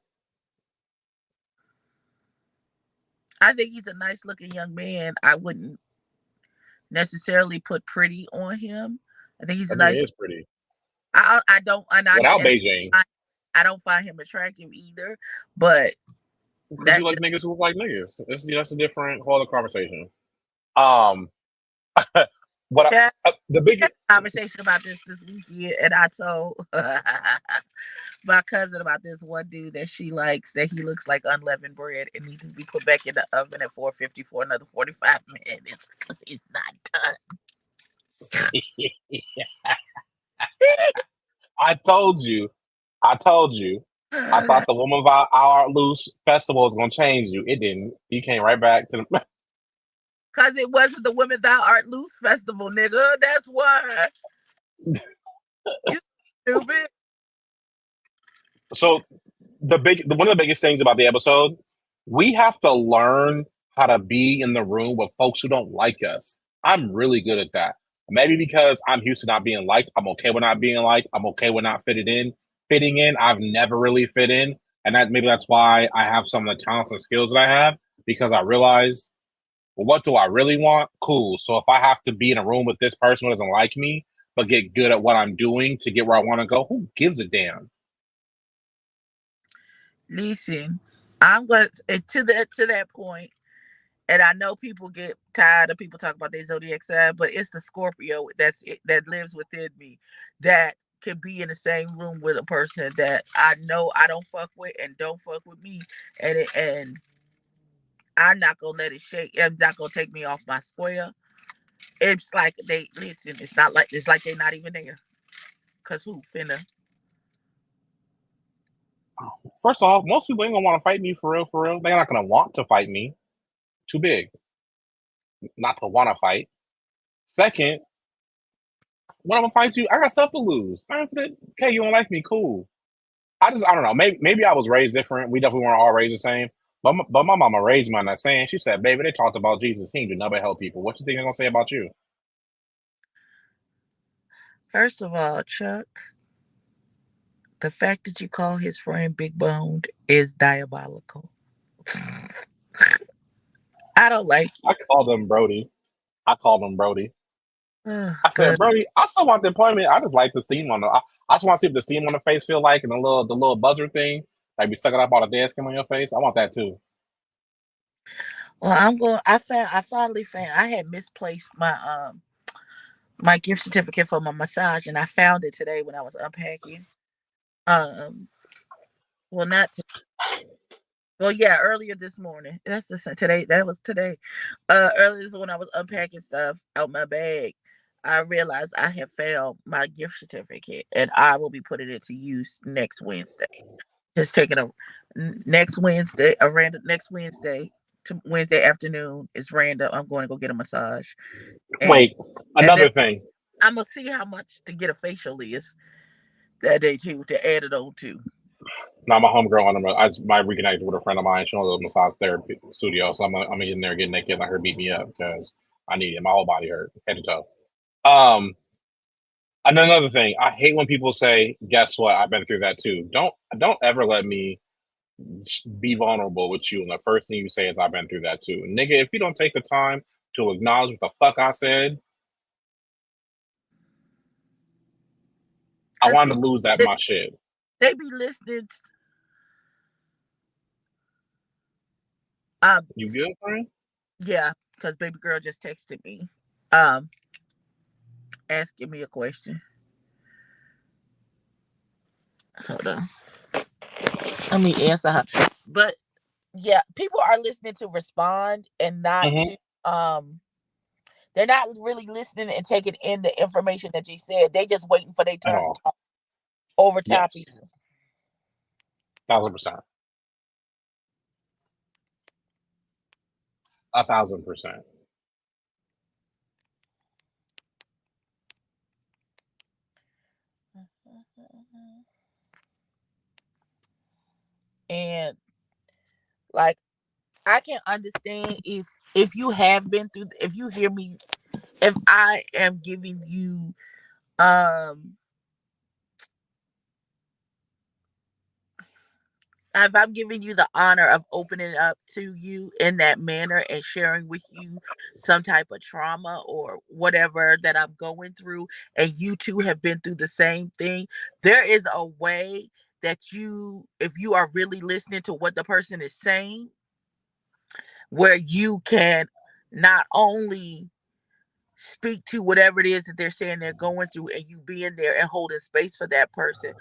[SPEAKER 3] I think he's a nice looking young man. I wouldn't necessarily put pretty on him. I think he's
[SPEAKER 4] I
[SPEAKER 3] a
[SPEAKER 4] think it
[SPEAKER 3] nice.
[SPEAKER 4] is pretty
[SPEAKER 3] I don't
[SPEAKER 4] without Beijing.
[SPEAKER 3] I don't find him attractive either. But
[SPEAKER 4] Because you
[SPEAKER 3] that's
[SPEAKER 4] like
[SPEAKER 3] just
[SPEAKER 4] niggas who look like niggas. That's a different whole other conversation. Um, what
[SPEAKER 3] that.
[SPEAKER 4] the
[SPEAKER 3] We
[SPEAKER 4] big
[SPEAKER 3] had a conversation about this weekend, and I told my cousin about this one dude that she likes that he looks like unleavened bread and needs to be put back in the oven at 450 for another 45 minutes because he's not
[SPEAKER 4] I told you, I told you. I
[SPEAKER 3] done.
[SPEAKER 4] thought the Woman of Our Loose Festival was gonna change you. It didn't. You came right back to the.
[SPEAKER 3] Because it wasn't the Women Thou Art Loose festival, nigga. That's why. You stupid.
[SPEAKER 4] So one of the biggest things about the episode, we have to learn how to be in the room with folks who don't like us. I'm really good at that. Maybe because I'm used to not being liked. I'm okay with not being liked. I'm okay with not fitting in. Fitting in, I've never really fit in, and that's why I have some of the talents and skills that I have because I realized, well, what do I really want? Cool. So if I have to be in a room with this person who doesn't like me, but get good at what I'm doing to get where I want to go, who gives a damn?
[SPEAKER 3] Listen, I'm going to that point, and I know people get tired of people talking about their zodiac sign, but it's the Scorpio that lives within me that can be in the same room with a person that I know I don't fuck with and don't fuck with me, and I'm not gonna let it shake. I'm not gonna take me off my square. It's like they listen. It's like they're not even there. Cause who finna?
[SPEAKER 4] First off, most people ain't gonna want to fight me for real, for real. They're not gonna want to fight me. Too big. Not to want to fight. Second, when I'm gonna fight you, I got stuff to lose. Okay, you don't like me, cool. I don't know. Maybe I was raised different. We definitely weren't all raised the same. But my mama raised me on that saying. She said, "Baby, they talked about Jesus. He didn't do nothing but help people. What you think they're gonna say about you?"
[SPEAKER 3] First of all, Chuck, the fact that you call his friend big boned is diabolical. I don't like
[SPEAKER 4] I called him Brody. I called him Brody.
[SPEAKER 3] you. Oh,
[SPEAKER 4] I
[SPEAKER 3] good.
[SPEAKER 4] said, Brody, I still want the employment. I just like the steam on the. I just want to see what the steam on the face feel like, and the little buzzer thing, like be sucking up all the dead skin on your face. I want that too.
[SPEAKER 3] Well, I'm going. I finally found. I had misplaced my gift certificate for my massage, and I found it today when I was unpacking. Um, well, not to, well, yeah, earlier this morning. That's the today. That was today. Earlier when I was unpacking stuff out my bag, I realized I had found my gift certificate, and I will be putting it to use next Wednesday. Just taking next Wednesday, a random next Wednesday to Wednesday afternoon is random. I'm going to go get a massage, and
[SPEAKER 4] Wait,
[SPEAKER 3] and then
[SPEAKER 4] another thing.
[SPEAKER 3] I'm gonna see how much to get a facial is that day too to add it on to.
[SPEAKER 4] Now my homegirl, I reconnected with a friend of mine. She owns a massage therapy studio, so I'm in there getting naked, let her beat me up because I need it. My whole body hurt, head to toe. And another thing, I hate when people say, "Guess what? I've been through that too." Don't ever let me be vulnerable with you, and the first thing you say is, "I've been through that too." Nigga, if you don't take the time to acknowledge what the fuck I said, I
[SPEAKER 3] Cause
[SPEAKER 4] wanted to lose that my shit.
[SPEAKER 3] they be listening.
[SPEAKER 4] You good, friend?
[SPEAKER 3] Yeah, because baby girl just texted me, um, asking me a question. Hold on, let me answer her. But yeah, people are listening to respond and not
[SPEAKER 4] Mm-hmm.
[SPEAKER 3] to they're not really listening and taking in the information that you said. They just waiting for their
[SPEAKER 4] At
[SPEAKER 3] turn to
[SPEAKER 4] all.
[SPEAKER 3] talk over top of
[SPEAKER 4] Yes.
[SPEAKER 3] you.
[SPEAKER 4] 1,000%. 1,000%.
[SPEAKER 3] And like I can understand if you have been through, if you hear me, if I am giving you um if I'm giving you the honor of opening up to you in that manner and sharing with you some type of trauma or whatever that I'm going through, and you two have been through the same thing, there is a way that you, if you are really listening to what the person is saying, where you can not only speak to whatever it is that they're saying they're going through, and you being there and holding space for that person,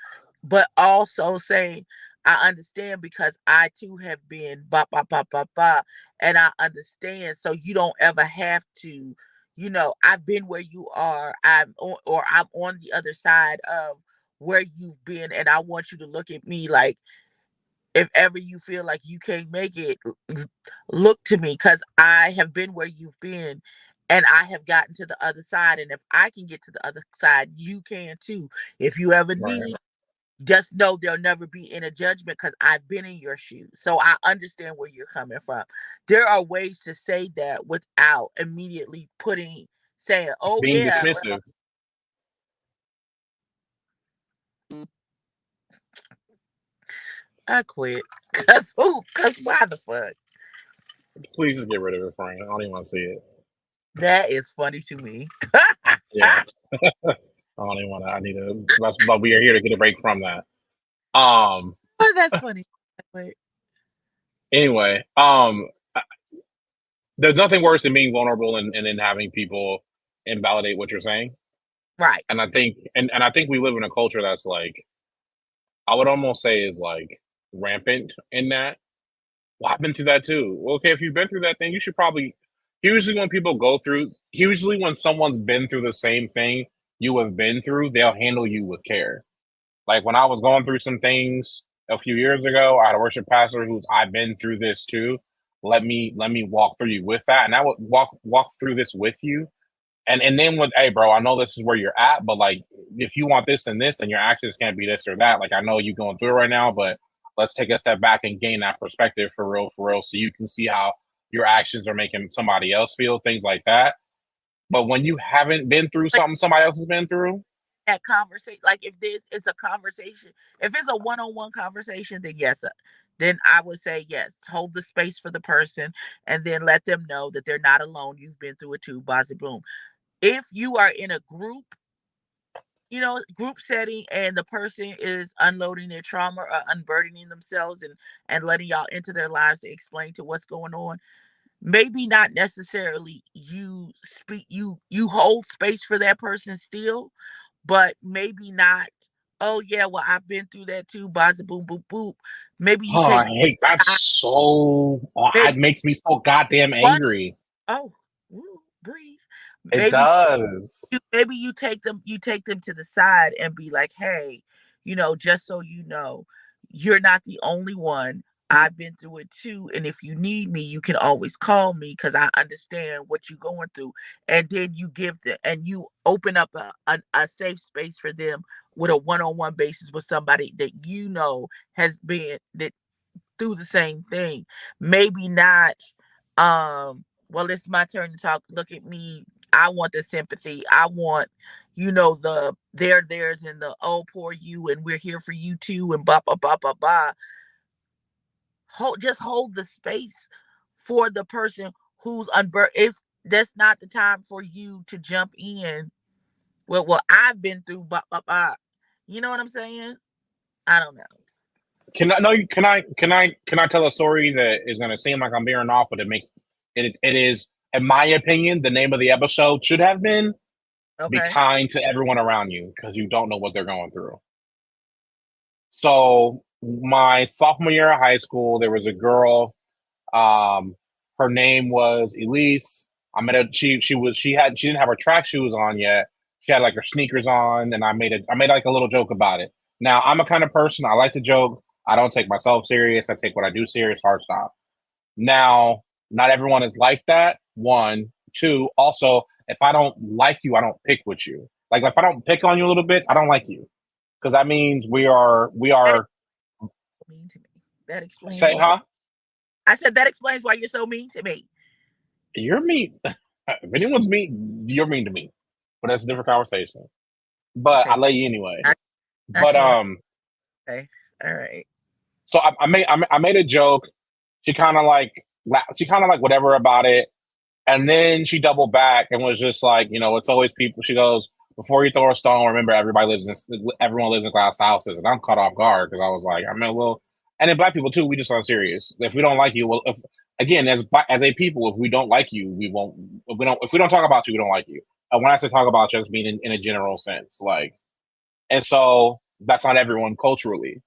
[SPEAKER 3] but also saying, I understand because I too have been ba ba ba ba ba, and I understand, so you don't ever have to, I've been where you are, or I'm on the other side of where you've been, and I want you to look at me like, if ever you feel like you can't make it, look to me, because I have been where you've been, and I have gotten to the other side. And if I can get to the other side, you can too. If you ever
[SPEAKER 4] Right.
[SPEAKER 3] need, just know there'll never be in a judgment, because I've been in your shoes. So I understand where you're coming from. There are ways to say that without immediately saying, oh,
[SPEAKER 4] Being
[SPEAKER 3] yeah,
[SPEAKER 4] dismissive.
[SPEAKER 3] I quit. Because who? Because why the fuck?
[SPEAKER 4] Please just get rid of it, Frank. I don't even want to see it.
[SPEAKER 3] That is funny to me.
[SPEAKER 4] Yeah. I don't even want to. I need to. But we are here to get a break from that.
[SPEAKER 3] Oh, that's funny. Wait.
[SPEAKER 4] Anyway, there's nothing worse than being vulnerable and then having people invalidate what you're saying.
[SPEAKER 3] Right.
[SPEAKER 4] And I think we live in a culture that's like, I would almost say is like rampant in that. Well, I've been through that too. Well, okay, if you've been through that thing, you should probably. Usually when someone's been through the same thing you have been through, they'll handle you with care. Like when I was going through some things a few years ago, I had a worship pastor who's I've been through this too. Let me walk through you with that, and I would walk through this with you, and then with, hey, bro, I know this is where you're at, but like if you want this and this, then your actions can't be this or that. Like I know you're going through it right now, but let's take a step back and gain that perspective for real, so you can see how your actions are making somebody else feel, things like that. But when you haven't been through
[SPEAKER 3] Like
[SPEAKER 4] something somebody else has been through,
[SPEAKER 3] that conversation, like if it's a conversation, if it's a one-on-one conversation, then yes, then I would say yes, hold the space for the person, and then let them know that they're not alone. You've been through it too, bossy boom. If you are in a group, group setting, and the person is unloading their trauma or unburdening themselves, and letting y'all into their lives to explain to what's going on, maybe not necessarily you hold space for that person still, but maybe not, oh yeah, well, I've been through that too, baza boom boom boom. Maybe you
[SPEAKER 4] oh,
[SPEAKER 3] take
[SPEAKER 4] I hate that so. Oh, it
[SPEAKER 3] maybe
[SPEAKER 4] makes me so goddamn
[SPEAKER 3] what
[SPEAKER 4] angry.
[SPEAKER 3] oh breathe.
[SPEAKER 4] It
[SPEAKER 3] Maybe
[SPEAKER 4] does.
[SPEAKER 3] you take them to the side and be like, hey, just so you know, you're not the only one. I've been through it too, and if you need me, you can always call me, because I understand what you're going through. And then you give them, and you open up a safe space for them with a one-on-one basis with somebody that has been that through the same thing. Maybe not, well, it's my turn to talk. Look at me. I want the sympathy. I want, the theirs, and the, oh, poor you, and we're here for you too, and blah blah blah blah blah. Just hold the space for the person who's unbur. If that's not the time for you to jump in, well, I've been through blah blah blah. You know what I'm saying? I don't know.
[SPEAKER 4] Can I? No, can I tell a story that is going to seem like I'm veering off, but it is, in my opinion, the name of the episode should have been "Be
[SPEAKER 3] Okay.
[SPEAKER 4] kind to everyone around you because you don't know what they're going through." So my sophomore year of high school, there was a girl. Um, Her name was Elise. She didn't have her track shoes on yet. She had like her sneakers on, and I made like a little joke about it. Now I'm a kind of person, I like to joke. I don't take myself serious. I take what I do serious. Hard stop. Now, not everyone is like that. One, two. Also, if I don't like you, I don't pick with you. Like if I don't pick on you a little bit, I don't like you. because that means we are
[SPEAKER 3] That is mean to me. That explains
[SPEAKER 4] say,
[SPEAKER 3] why.
[SPEAKER 4] huh?
[SPEAKER 3] I said that explains why you're so mean to me.
[SPEAKER 4] You're mean. If anyone's mean, you're mean to me. But that's a different conversation. But I
[SPEAKER 3] Okay,
[SPEAKER 4] love you anyway.
[SPEAKER 3] not, not
[SPEAKER 4] But
[SPEAKER 3] you. Okay, all right.
[SPEAKER 4] so I made a joke. She kind of like she kind of like whatever about it, and then she doubled back and was just like, it's always people. She goes, before you throw a stone, remember everyone lives in glass houses, and I'm caught off guard because I was like, I mean, well, and then black people too. We just aren't serious. If we don't like you, well, if again as a people, if we don't like you, we won't. If we don't talk about you, we don't like you. And when I say talk about, just mean in a general sense, like, and so that's not everyone culturally.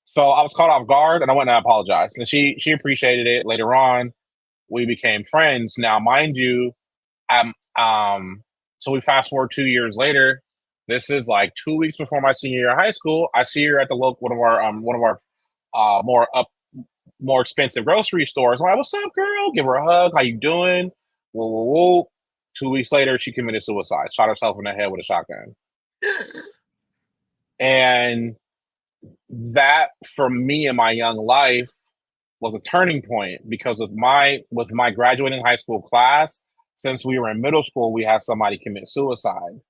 [SPEAKER 4] So I was caught off guard, and I went and I apologized, and she appreciated it. Later on, we became friends. Now, mind you, um, um, so we fast forward 2 years later. This is like 2 weeks before my senior year of high school. I see her at the local one of our more expensive grocery stores. I'm like, "What's up, girl?" Give her a hug. How you doing? Whoa, whoa, whoa. 2 weeks later, she committed suicide. Shot herself in the head with a shotgun. And that, for me in my young life, was a turning point because with my graduating high school class, since we were in middle school, we had somebody commit suicide.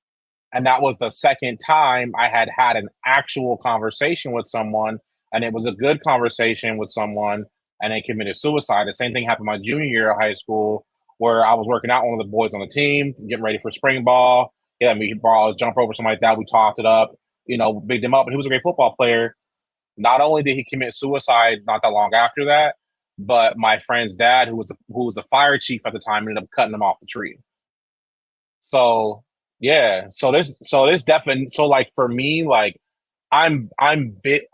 [SPEAKER 4] And that was the second time I had had an actual conversation with someone, and it was a good conversation with someone, and they committed suicide. The same thing happened my junior year of high school, where I was working out one of the boys on the team, getting ready for spring ball. Yeah, me borrow his jumper over, something like that. We talked it up, bigged him up, and he was a great football player. Not only did he commit suicide not that long after that, but my friend's dad, who was a fire chief at the time, ended up cutting him off the tree. So yeah, so this definitely, so like for me, like I'm bit.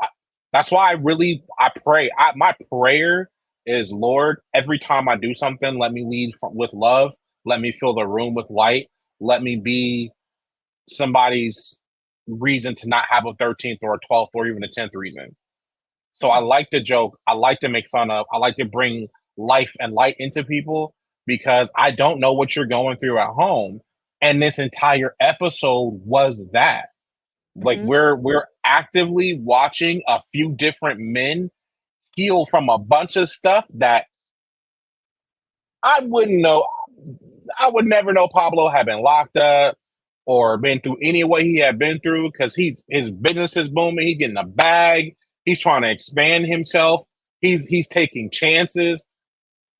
[SPEAKER 4] That's why I pray. My prayer is, Lord, every time I do something, let me lead with love. Let me fill the room with light. Let me be somebody's reason to not have a 13th or a 12th or even a 10th reason. So I like to joke. I like to make fun of. I like to bring life and light into people because I don't know what you're going through at home. And this entire episode was that. Like
[SPEAKER 3] Hmm.
[SPEAKER 4] we're actively watching a few different men heal from a bunch of stuff that I wouldn't know. I would never know Pablo had been locked up or been through any way he had been through because his business is booming. He's getting a bag. He's trying to expand himself. He's taking chances,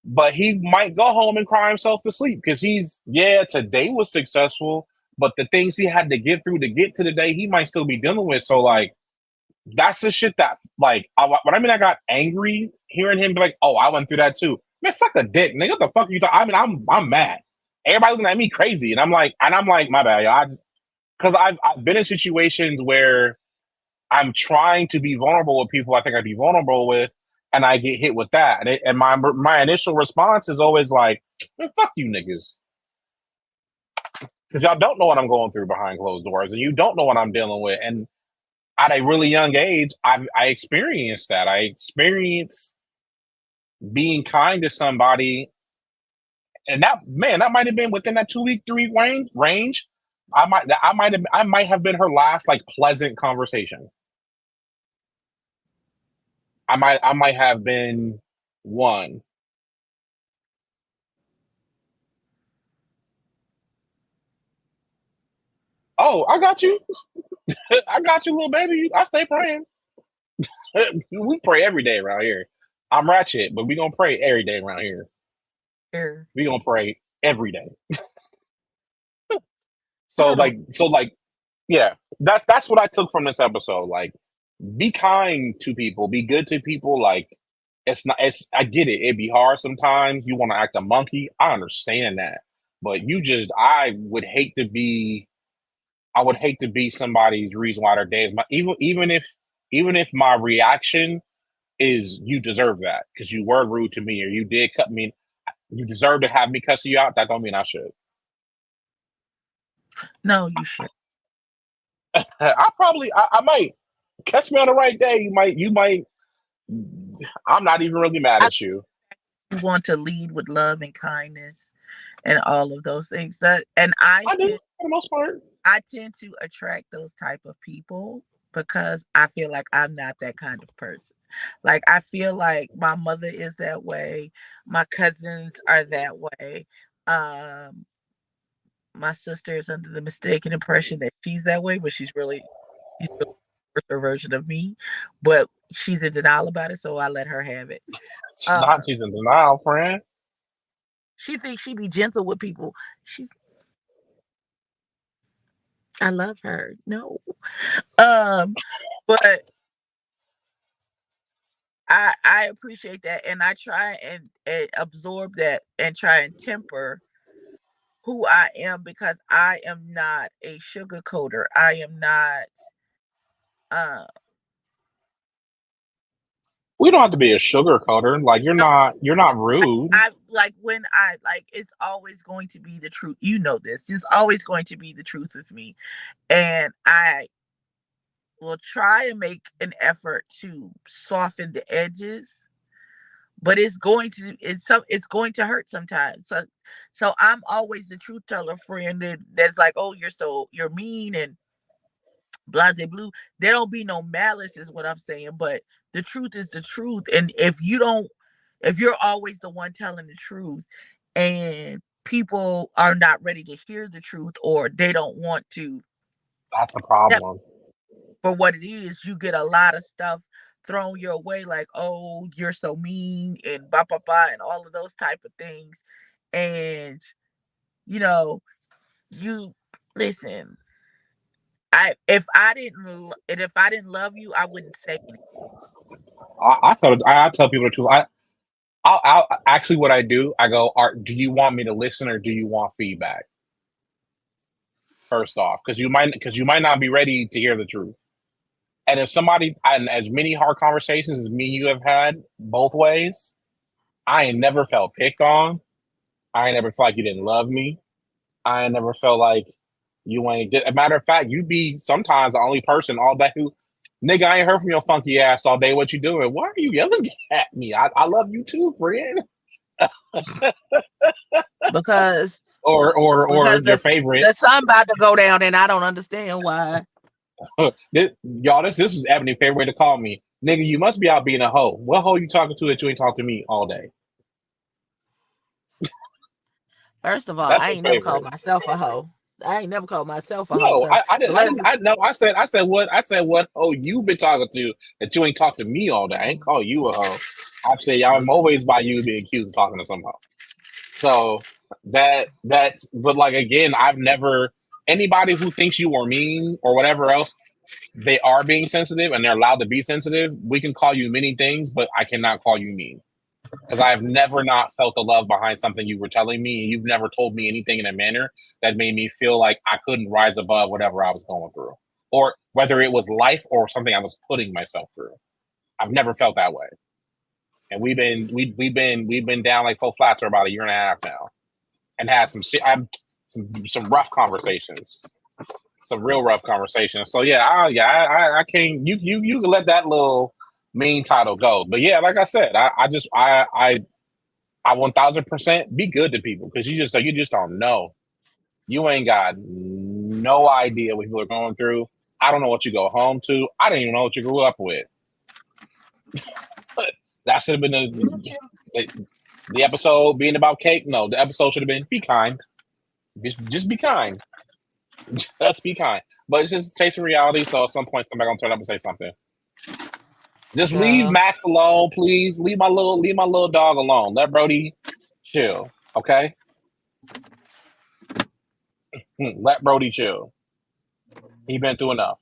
[SPEAKER 4] but he might go home and cry himself to sleep because today was successful, but the things he had to get through to get to the day he might still be dealing with. So like that's the shit that like when I got angry hearing him be like, "Oh, I went through that too." Man, suck a dick, nigga. What the fuck are you talking? I mean, I'm mad. Everybody looking at me crazy, and I'm like, my bad, y'all. Because I've been in situations where I'm trying to be vulnerable with people I think I'd be vulnerable with, and I get hit with that. And my initial response is always like, "Man, fuck you niggas," because y'all don't know what I'm going through behind closed doors, and you don't know what I'm dealing with. And at a really young age, I experienced that. I experienced being kind to somebody, and that might have been within that 2 week, 3 week range. I might have been her last like pleasant conversation. I might have been one. Oh, I got you. I got you, little baby. I stay praying. We pray every day around here. I'm ratchet, but we gonna pray every day around here.
[SPEAKER 3] Sure.
[SPEAKER 4] We gonna pray every day.
[SPEAKER 3] I
[SPEAKER 4] So
[SPEAKER 3] don't know.
[SPEAKER 4] like, so like, yeah. That's what I took from this episode. Like, be kind to people, be good to people. Like, it's not. It's I get it. It'd be hard sometimes. You want to act a monkey. I understand that, but I would hate to be somebody's reason why their day is my even if my reaction is you deserve that because you were rude to me or you did cut me. You deserve to have me cuss you out. That don't mean I should.
[SPEAKER 3] No, you should.
[SPEAKER 4] I might catch me on the right day. You might. I'm not even really mad
[SPEAKER 3] I
[SPEAKER 4] at you.
[SPEAKER 3] want to lead with love and kindness and all of those things. That and I
[SPEAKER 4] I do
[SPEAKER 3] tend
[SPEAKER 4] for the most part.
[SPEAKER 3] I tend to attract those type of people. because I feel like I'm not that kind of person. Like I feel like my mother is that way, my cousins are that way. Um my sister is under the mistaken impression that she's that way, but she's really her version of me. But she's in denial about it, so I let her have it.
[SPEAKER 4] It's
[SPEAKER 3] Uh
[SPEAKER 4] not. She's in denial, friend.
[SPEAKER 3] she thinks she be gentle with people. She's I love her. No. Um, but I appreciate that, and I try and absorb that and try and temper who I am because I am not a sugarcoater. I am not. Uh,
[SPEAKER 4] We don't have to be a sugarcoater. Like you're
[SPEAKER 3] no,
[SPEAKER 4] not. You're not rude.
[SPEAKER 3] I like when I like. It's always going to be the truth. You know this. It's always going to be the truth with me, and I will try and make an effort to soften the edges, but it's going to hurt sometimes. So I'm always the truth teller friend that's like, oh, you're mean and blase blue. There don't be no malice is what I'm saying, but the truth is the truth. And if you're always the one telling the truth and people are not ready to hear the truth or they don't want to
[SPEAKER 4] That's the
[SPEAKER 3] accept
[SPEAKER 4] problem.
[SPEAKER 3] for what it is, you get a lot of stuff thrown your way, like, oh, you're so mean and blah blah blah and all of those type of things. And you know, you listen. And if I didn't love you, I wouldn't say anything.
[SPEAKER 4] I tell people the truth. I'll actually what I do. I go, Art. Do you want me to listen or do you want feedback? First off, because you might not be ready to hear the truth. And if somebody and as many hard conversations as me and you have had both ways, I ain't never felt picked on. I ain't never felt like you didn't love me. I ain't never felt like you ain't. A matter of fact, you be sometimes the only person all day who, nigga, I ain't heard from your funky ass all day. What you doing? Why are you yelling at me? I love you too, friend.
[SPEAKER 3] Because
[SPEAKER 4] Or your favorite.
[SPEAKER 3] the sun about to go down and I don't understand why.
[SPEAKER 4] Y'all, this is Ebony favorite way to call me. Nigga, you must be out being a hoe. What hoe you talking to that you ain't talked to me all day?
[SPEAKER 3] First of all,
[SPEAKER 4] That's
[SPEAKER 3] I
[SPEAKER 4] her
[SPEAKER 3] ain't never called
[SPEAKER 4] favorite.
[SPEAKER 3] myself a hoe. I ain't never called myself a hoe,
[SPEAKER 4] No,
[SPEAKER 3] sir.
[SPEAKER 4] I
[SPEAKER 3] So
[SPEAKER 4] didn't. I didn't. I know. I said what hoe you been talking to that you ain't talked to me all day. I ain't call you a hoe. I've said y'all. I'm always by you being accused of talking to some hoe. So that's. But like again, I've never anybody who thinks you are mean or whatever else. They are being sensitive and they're allowed to be sensitive. We can call you many things, but I cannot call you mean because I've never not felt the love behind something you were telling me. And you've never told me anything in a manner that made me feel like I couldn't rise above whatever I was going through, or whether it was life or something I was putting myself through. I've never felt that way. And we've been down like full flats for about a year and a half now, and had some rough conversations, some real rough conversations. So yeah, I can't. You can let that little mean title go. But yeah, like I said, I 1000% be good to people because you just don't know. You ain't got no idea what people are going through. I don't know what you go home to. I didn't even know what you grew up with. That should have been the episode being about cake. No, the episode should have been be kind. Just be kind. Just be kind. But it's just chasing reality. So at some point, somebody gonna turn up and say something. Just leave
[SPEAKER 3] girl,
[SPEAKER 4] Max alone, please. Leave my little dog alone. Let Brody chill. Okay? Let Brody chill. He been through enough.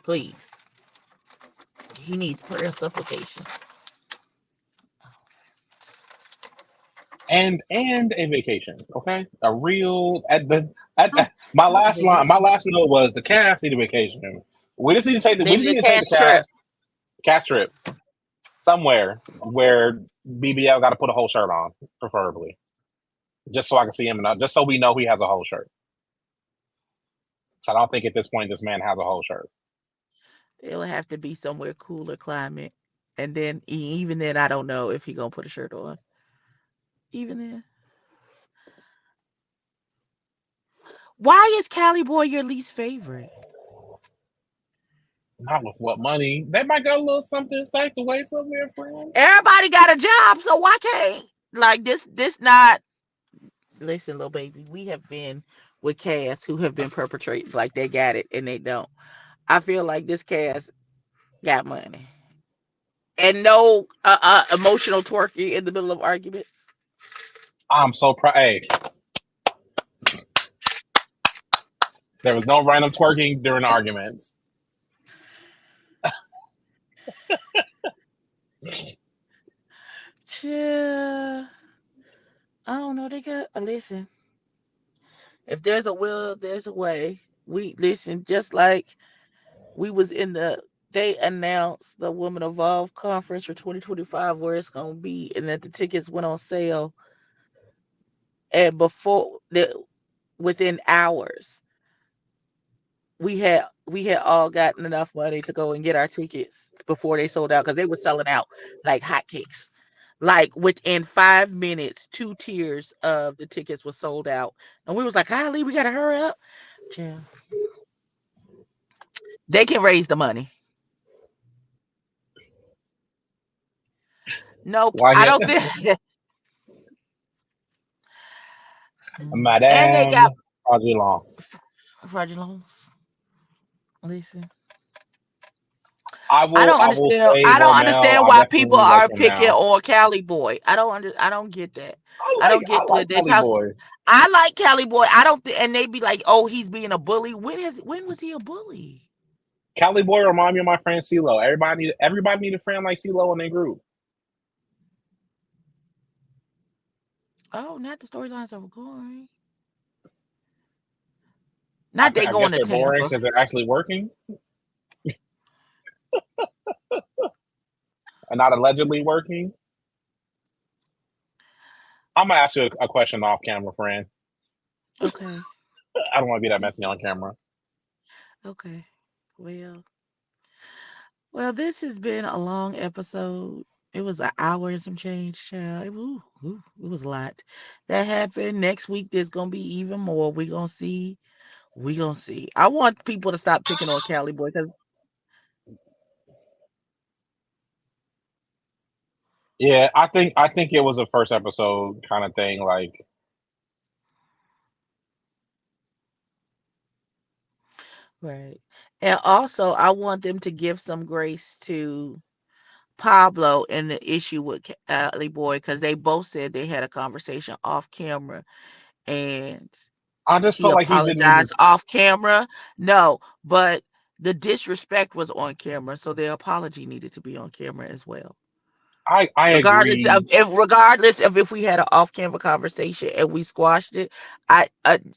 [SPEAKER 3] please. He needs prayer and supplication.
[SPEAKER 4] And a vacation. Okay? A real my
[SPEAKER 3] They
[SPEAKER 4] last note was the cast need a vacation. We just
[SPEAKER 3] need a
[SPEAKER 4] need to take the
[SPEAKER 3] cash trip.
[SPEAKER 4] cast trip somewhere where BBL got to put a whole shirt on, preferably, just so I can see him and just so we know he has a whole shirt. So I don't think at this point this man has a whole shirt.
[SPEAKER 3] It will have to be somewhere cooler climate. And then even then I don't know if he gonna put a shirt on. Even then. Why is Cali Boy your least favorite?
[SPEAKER 4] Not with what money? They might got a little something staked away somewhere, friend.
[SPEAKER 3] Everybody got a job, so why can't like this not listen, little baby. We have been with cast who have been perpetrated like they got it and they don't. I feel like this cast got money and no emotional twerking in the middle of arguments.
[SPEAKER 4] I'm so proud. Hey, there was no random twerking during the arguments.
[SPEAKER 3] Yeah, I don't know. They got listen. If there's a will, there's a way. We listen, just like we was in the they announced the Women Evolve conference for 2025 where it's gonna be, and that the tickets went on sale and before the within hours we had all gotten enough money to go and get our tickets before they sold out because they were selling out like hotcakes. Like within 5 minutes, 2 tiers of the tickets were sold out, and we was like, "Holly, we gotta hurry up." Yeah, they can raise the money. Nope,
[SPEAKER 4] Why
[SPEAKER 3] I
[SPEAKER 4] here,
[SPEAKER 3] don't think. And they
[SPEAKER 4] Madame
[SPEAKER 3] got
[SPEAKER 4] Fraudulence?
[SPEAKER 3] fraudulence. Listen,
[SPEAKER 4] I
[SPEAKER 3] I
[SPEAKER 4] will.
[SPEAKER 3] don't
[SPEAKER 4] I will
[SPEAKER 3] understand.
[SPEAKER 4] say,
[SPEAKER 3] I don't
[SPEAKER 4] Romel.
[SPEAKER 3] understand
[SPEAKER 4] I
[SPEAKER 3] why people
[SPEAKER 4] definitely like
[SPEAKER 3] are
[SPEAKER 4] him
[SPEAKER 3] picking
[SPEAKER 4] now.
[SPEAKER 3] on Cali Boy. I don't get that. I don't
[SPEAKER 4] I
[SPEAKER 3] get
[SPEAKER 4] like
[SPEAKER 3] this.
[SPEAKER 4] Kelly
[SPEAKER 3] How
[SPEAKER 4] Boy.
[SPEAKER 3] I like Cali Boy. I don't and they be like, "Oh, he's being a bully." When was he a bully?
[SPEAKER 4] Kelly Boy remind me of my friend CeeLo. Everybody need a friend like CeeLo in their group.
[SPEAKER 3] Oh, not the storylines of going. Not they
[SPEAKER 4] I guess
[SPEAKER 3] going to
[SPEAKER 4] they're boring
[SPEAKER 3] Tampa.
[SPEAKER 4] because they're actually working and not allegedly working. I'm gonna ask you a question off camera, friend.
[SPEAKER 3] Okay.
[SPEAKER 4] I don't want to be that
[SPEAKER 3] Yes.
[SPEAKER 4] messy on camera.
[SPEAKER 3] Okay. Well, well, this has been a long episode. It was an hour and some change, child. It was a lot that happened. Next week, there's gonna be even more. We gonna see. We gonna see. I want people to stop picking on Cali Boy because
[SPEAKER 4] Yeah, I think it was a first episode kind of thing. Like
[SPEAKER 3] right, and also I want them to give some grace to Pablo and the issue with Cali Boy because they both said they had a conversation off camera and
[SPEAKER 4] I just
[SPEAKER 3] he
[SPEAKER 4] felt like he didn't even.
[SPEAKER 3] apologized off camera. No, but the disrespect was on camera, so the apology needed to be on camera as well.
[SPEAKER 4] I agree.
[SPEAKER 3] Regardless of if we had an off-camera conversation and we squashed it, I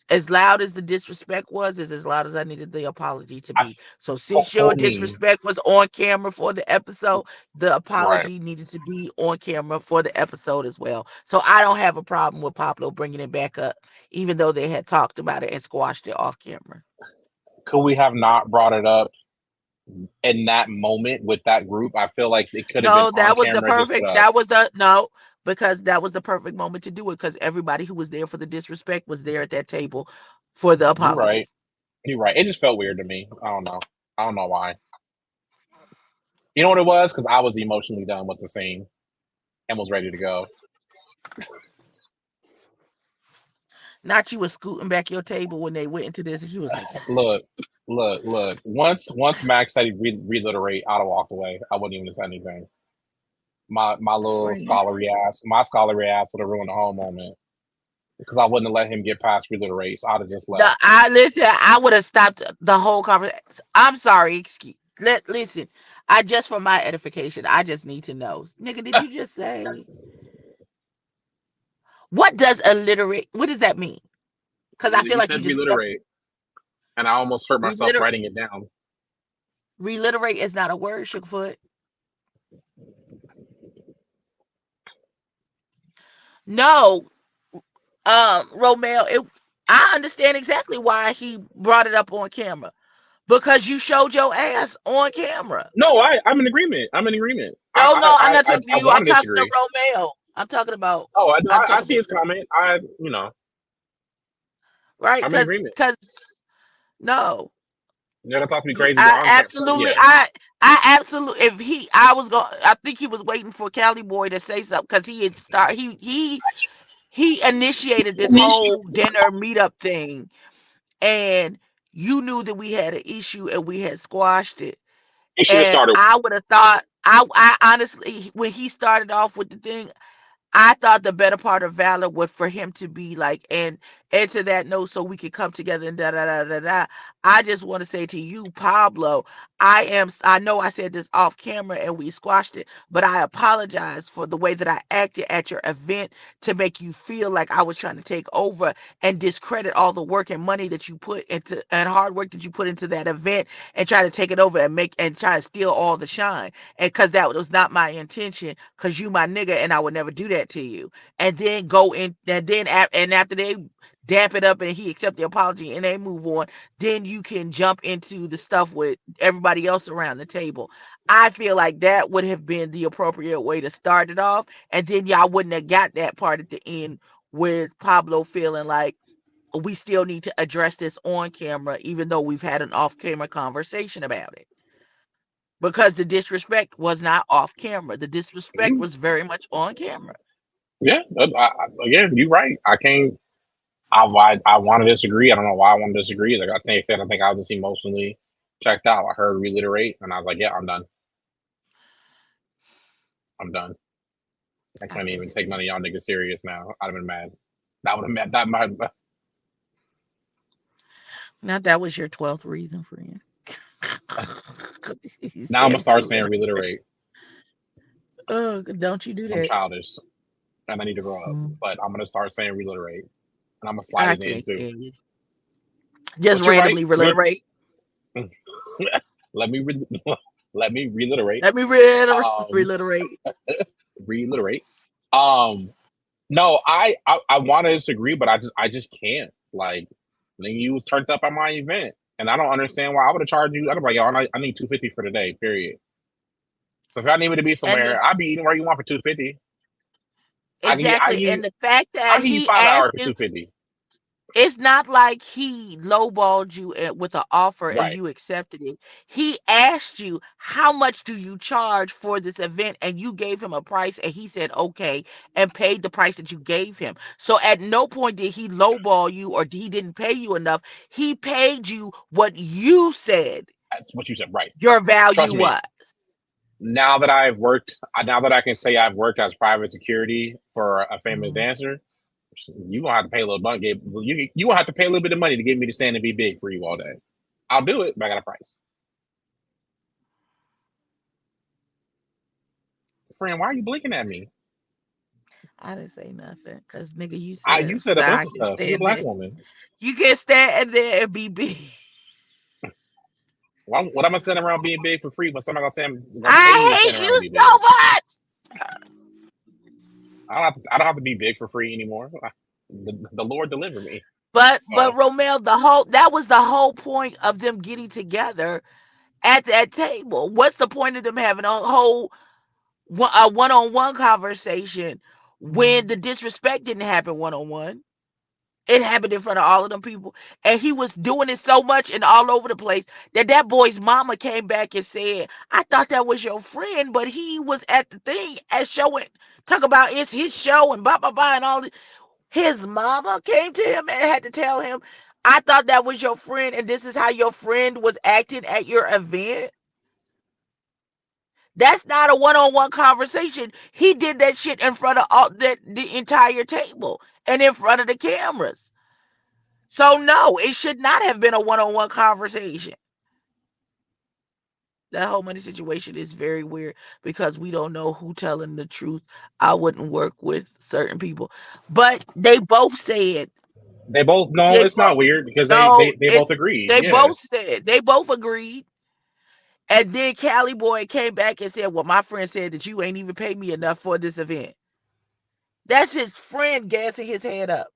[SPEAKER 3] as loud as the disrespect was, is as loud as I needed the apology to
[SPEAKER 4] I
[SPEAKER 3] be. So since your
[SPEAKER 4] for me,
[SPEAKER 3] disrespect was on camera for the episode, the
[SPEAKER 4] right?
[SPEAKER 3] apology needed to be on camera for the episode as well. So I don't have a problem with Pablo bringing it back up, even though they had talked about it and squashed it off camera.
[SPEAKER 4] Could we have not brought it up in that moment with that group? I feel like it could have been
[SPEAKER 3] No,
[SPEAKER 4] on
[SPEAKER 3] that was the
[SPEAKER 4] camera just with
[SPEAKER 3] perfect.
[SPEAKER 4] us.
[SPEAKER 3] That was the no, because that was the perfect moment to do it. Because everybody who was there for the disrespect was there at that table for the
[SPEAKER 4] You're right.
[SPEAKER 3] apology.
[SPEAKER 4] You're right. It just felt weird to me. I don't know. I don't know why. You know what it was? Because I was emotionally done with the scene and was ready to go.
[SPEAKER 3] Not you was scooting back your table when they went into this, and he was like,
[SPEAKER 4] Look, look. Once Max said he reliterate, I'd have walked away. I wouldn't even say anything. My little
[SPEAKER 3] "Friend."
[SPEAKER 4] scholarly ass would have ruined the whole moment because I wouldn't have let him get past reliterate. So I'd have just
[SPEAKER 3] The
[SPEAKER 4] left.
[SPEAKER 3] I listen. I would have stopped the whole conversation. I'm sorry. Excuse. Listen. I just for my edification. I just need to know, nigga. Did you just say what does illiterate? What does that mean? Because I feel
[SPEAKER 4] He
[SPEAKER 3] like you
[SPEAKER 4] said
[SPEAKER 3] just
[SPEAKER 4] reliterate, and I almost hurt myself
[SPEAKER 3] reliterate.
[SPEAKER 4] writing it down.
[SPEAKER 3] Reliterate is not a word, Sugarfoot. No, Romeo, I understand exactly why he brought it up on camera because you showed your ass on camera.
[SPEAKER 4] No, I'm in agreement. I'm in agreement.
[SPEAKER 3] No, no, I'm not talking to
[SPEAKER 4] I
[SPEAKER 3] you. I'm
[SPEAKER 4] want to
[SPEAKER 3] talking to
[SPEAKER 4] disagree.
[SPEAKER 3] Romeo. I'm talking about.
[SPEAKER 4] Oh,
[SPEAKER 3] I'm
[SPEAKER 4] I
[SPEAKER 3] talking
[SPEAKER 4] see
[SPEAKER 3] about.
[SPEAKER 4] his comment.
[SPEAKER 3] right?
[SPEAKER 4] I'm in agreement.
[SPEAKER 3] Because no,
[SPEAKER 4] You're gonna talk to me
[SPEAKER 3] you,
[SPEAKER 4] crazy on camera. Yeah.
[SPEAKER 3] I absolutely. If he, I was going. I think he was waiting for Cali Boy to say something because he had start. He initiated this whole dinner meetup thing, and you knew that we had an issue and we had squashed it.
[SPEAKER 4] He should have
[SPEAKER 3] And
[SPEAKER 4] started.
[SPEAKER 3] I would have thought, I honestly, when he started off with the thing, I thought the better part of valor was for him to be like, and to that note, so we could come together and da da da da da. I just want to say to you, Pablo, I know I said this off camera and we squashed it, but I apologize for the way that I acted at your event to make you feel like I was trying to take over and discredit all the work and money that you put into and hard work that you put into that event and try to take it over and make and try to steal all the shine. And because that was not my intention, because you my nigga and I would never do that to you. And then go in, and then and after they damp it up and he accept the apology and they move on, then you can jump into the stuff with everybody else around the table. I feel like that would have been the appropriate way to start it off, and then y'all wouldn't have got that part at the end with Pablo feeling like we still need to address this on camera, even though we've had an off camera conversation about it. Because the disrespect was not off camera. The disrespect
[SPEAKER 4] Mhm.
[SPEAKER 3] was very much on camera.
[SPEAKER 4] Yeah. Again, you're right. I can't. I want to disagree. I don't know why I want to disagree. Like I think I was just emotionally checked out. I heard reiterate, and I was like, yeah, I'm done. I'm done. I
[SPEAKER 3] I
[SPEAKER 4] can't
[SPEAKER 3] can't
[SPEAKER 4] even take none
[SPEAKER 3] stand
[SPEAKER 4] of
[SPEAKER 3] it.
[SPEAKER 4] y'all niggas serious now. I'd have been mad. That would have meant that my
[SPEAKER 3] Now that was your 12th reason, friend. Because he
[SPEAKER 4] now I'm gonna
[SPEAKER 3] said
[SPEAKER 4] start saying
[SPEAKER 3] reiterate.
[SPEAKER 4] reiterate
[SPEAKER 3] Oh, don't you do
[SPEAKER 4] because I'm
[SPEAKER 3] that.
[SPEAKER 4] childish and I need to grow up.
[SPEAKER 3] Mm,
[SPEAKER 4] But I'm gonna start saying reiterate and I'm gonna slide
[SPEAKER 3] I
[SPEAKER 4] it in
[SPEAKER 3] can't
[SPEAKER 4] too.
[SPEAKER 3] stand you. Just
[SPEAKER 4] But you're right.
[SPEAKER 3] randomly reiterate.
[SPEAKER 4] let me let me reiterate.
[SPEAKER 3] Let me reiterate.
[SPEAKER 4] Um,
[SPEAKER 3] Reiterate.
[SPEAKER 4] reiterate. Um, no, I want to disagree, but I just can't. Like, then you was turned up at my event, and I don't understand why I would have charged you. I'd be like, yo, I need 250 for the day, period. So if I need me to be
[SPEAKER 3] And
[SPEAKER 4] somewhere,
[SPEAKER 3] this
[SPEAKER 4] I'd be eating where you want for 250. I
[SPEAKER 3] exactly.
[SPEAKER 4] give you
[SPEAKER 3] And the fact
[SPEAKER 4] I
[SPEAKER 3] that
[SPEAKER 4] give you
[SPEAKER 3] he
[SPEAKER 4] 5 hours
[SPEAKER 3] asked
[SPEAKER 4] for
[SPEAKER 3] you,
[SPEAKER 4] 250.
[SPEAKER 3] it's not like he lowballed you with an offer and
[SPEAKER 4] Right.
[SPEAKER 3] you accepted it. He asked you, how much do you charge for this event? And you gave him a price and he said, okay, and paid the price that you gave him. So at no point did he lowball you or he didn't pay you enough. He paid you what you said
[SPEAKER 4] That's what you said. Right.
[SPEAKER 3] your value
[SPEAKER 4] Trust me.
[SPEAKER 3] was.
[SPEAKER 4] Now that I can say I've worked as private security for a famous
[SPEAKER 3] Mhm.
[SPEAKER 4] dancer, you gonna have to pay a little money. You gonna have to pay a little bit of money to get me to stand and be big for you all day. I'll do it, but I got a price. Friend, why are you blinking at me?
[SPEAKER 3] I didn't say nothing because nigga, you
[SPEAKER 4] You
[SPEAKER 3] said
[SPEAKER 4] said
[SPEAKER 3] so
[SPEAKER 4] a bunch
[SPEAKER 3] I
[SPEAKER 4] of
[SPEAKER 3] can
[SPEAKER 4] stuff. You're a
[SPEAKER 3] stand
[SPEAKER 4] black
[SPEAKER 3] there.
[SPEAKER 4] woman.
[SPEAKER 3] You can stand there and be big.
[SPEAKER 4] What I'm gonna send around being big for free when somebody gonna say I'm gonna pay me to
[SPEAKER 3] I
[SPEAKER 4] stand
[SPEAKER 3] hate
[SPEAKER 4] around and
[SPEAKER 3] you
[SPEAKER 4] be
[SPEAKER 3] so
[SPEAKER 4] big?
[SPEAKER 3] much.
[SPEAKER 4] I don't have to be big for free anymore. The Lord deliver me.
[SPEAKER 3] But
[SPEAKER 4] So
[SPEAKER 3] Romel, the whole that was the whole point of them getting together at that table. What's the point of them having a whole a one-on-one conversation when the disrespect didn't happen one-on-one? It happened in front of all of them people, and he was doing it so much and all over the place that that boy's mama came back and said, "I thought that was your friend, but he was at the thing as showing talk about it's his show and blah blah blah and all this." His mama came to him and had to tell him, I thought that was your friend, and this is how your friend was acting at your event. That's not a one-on-one conversation. He did that shit in front of the entire table and in front of the cameras. So no, it should not have been a one-on-one conversation. That whole money situation is very weird because we don't know who telling the truth. I wouldn't work with certain people, but they both said
[SPEAKER 4] they both know
[SPEAKER 3] they
[SPEAKER 4] it's not
[SPEAKER 3] both
[SPEAKER 4] weird because
[SPEAKER 3] no.
[SPEAKER 4] they
[SPEAKER 3] It's
[SPEAKER 4] both agreed.
[SPEAKER 3] they
[SPEAKER 4] Yeah,
[SPEAKER 3] both said they both agreed. And then Cali Boy came back and said, "Well, my friend said that you ain't even paid me enough for this event." That's his friend gassing his head up.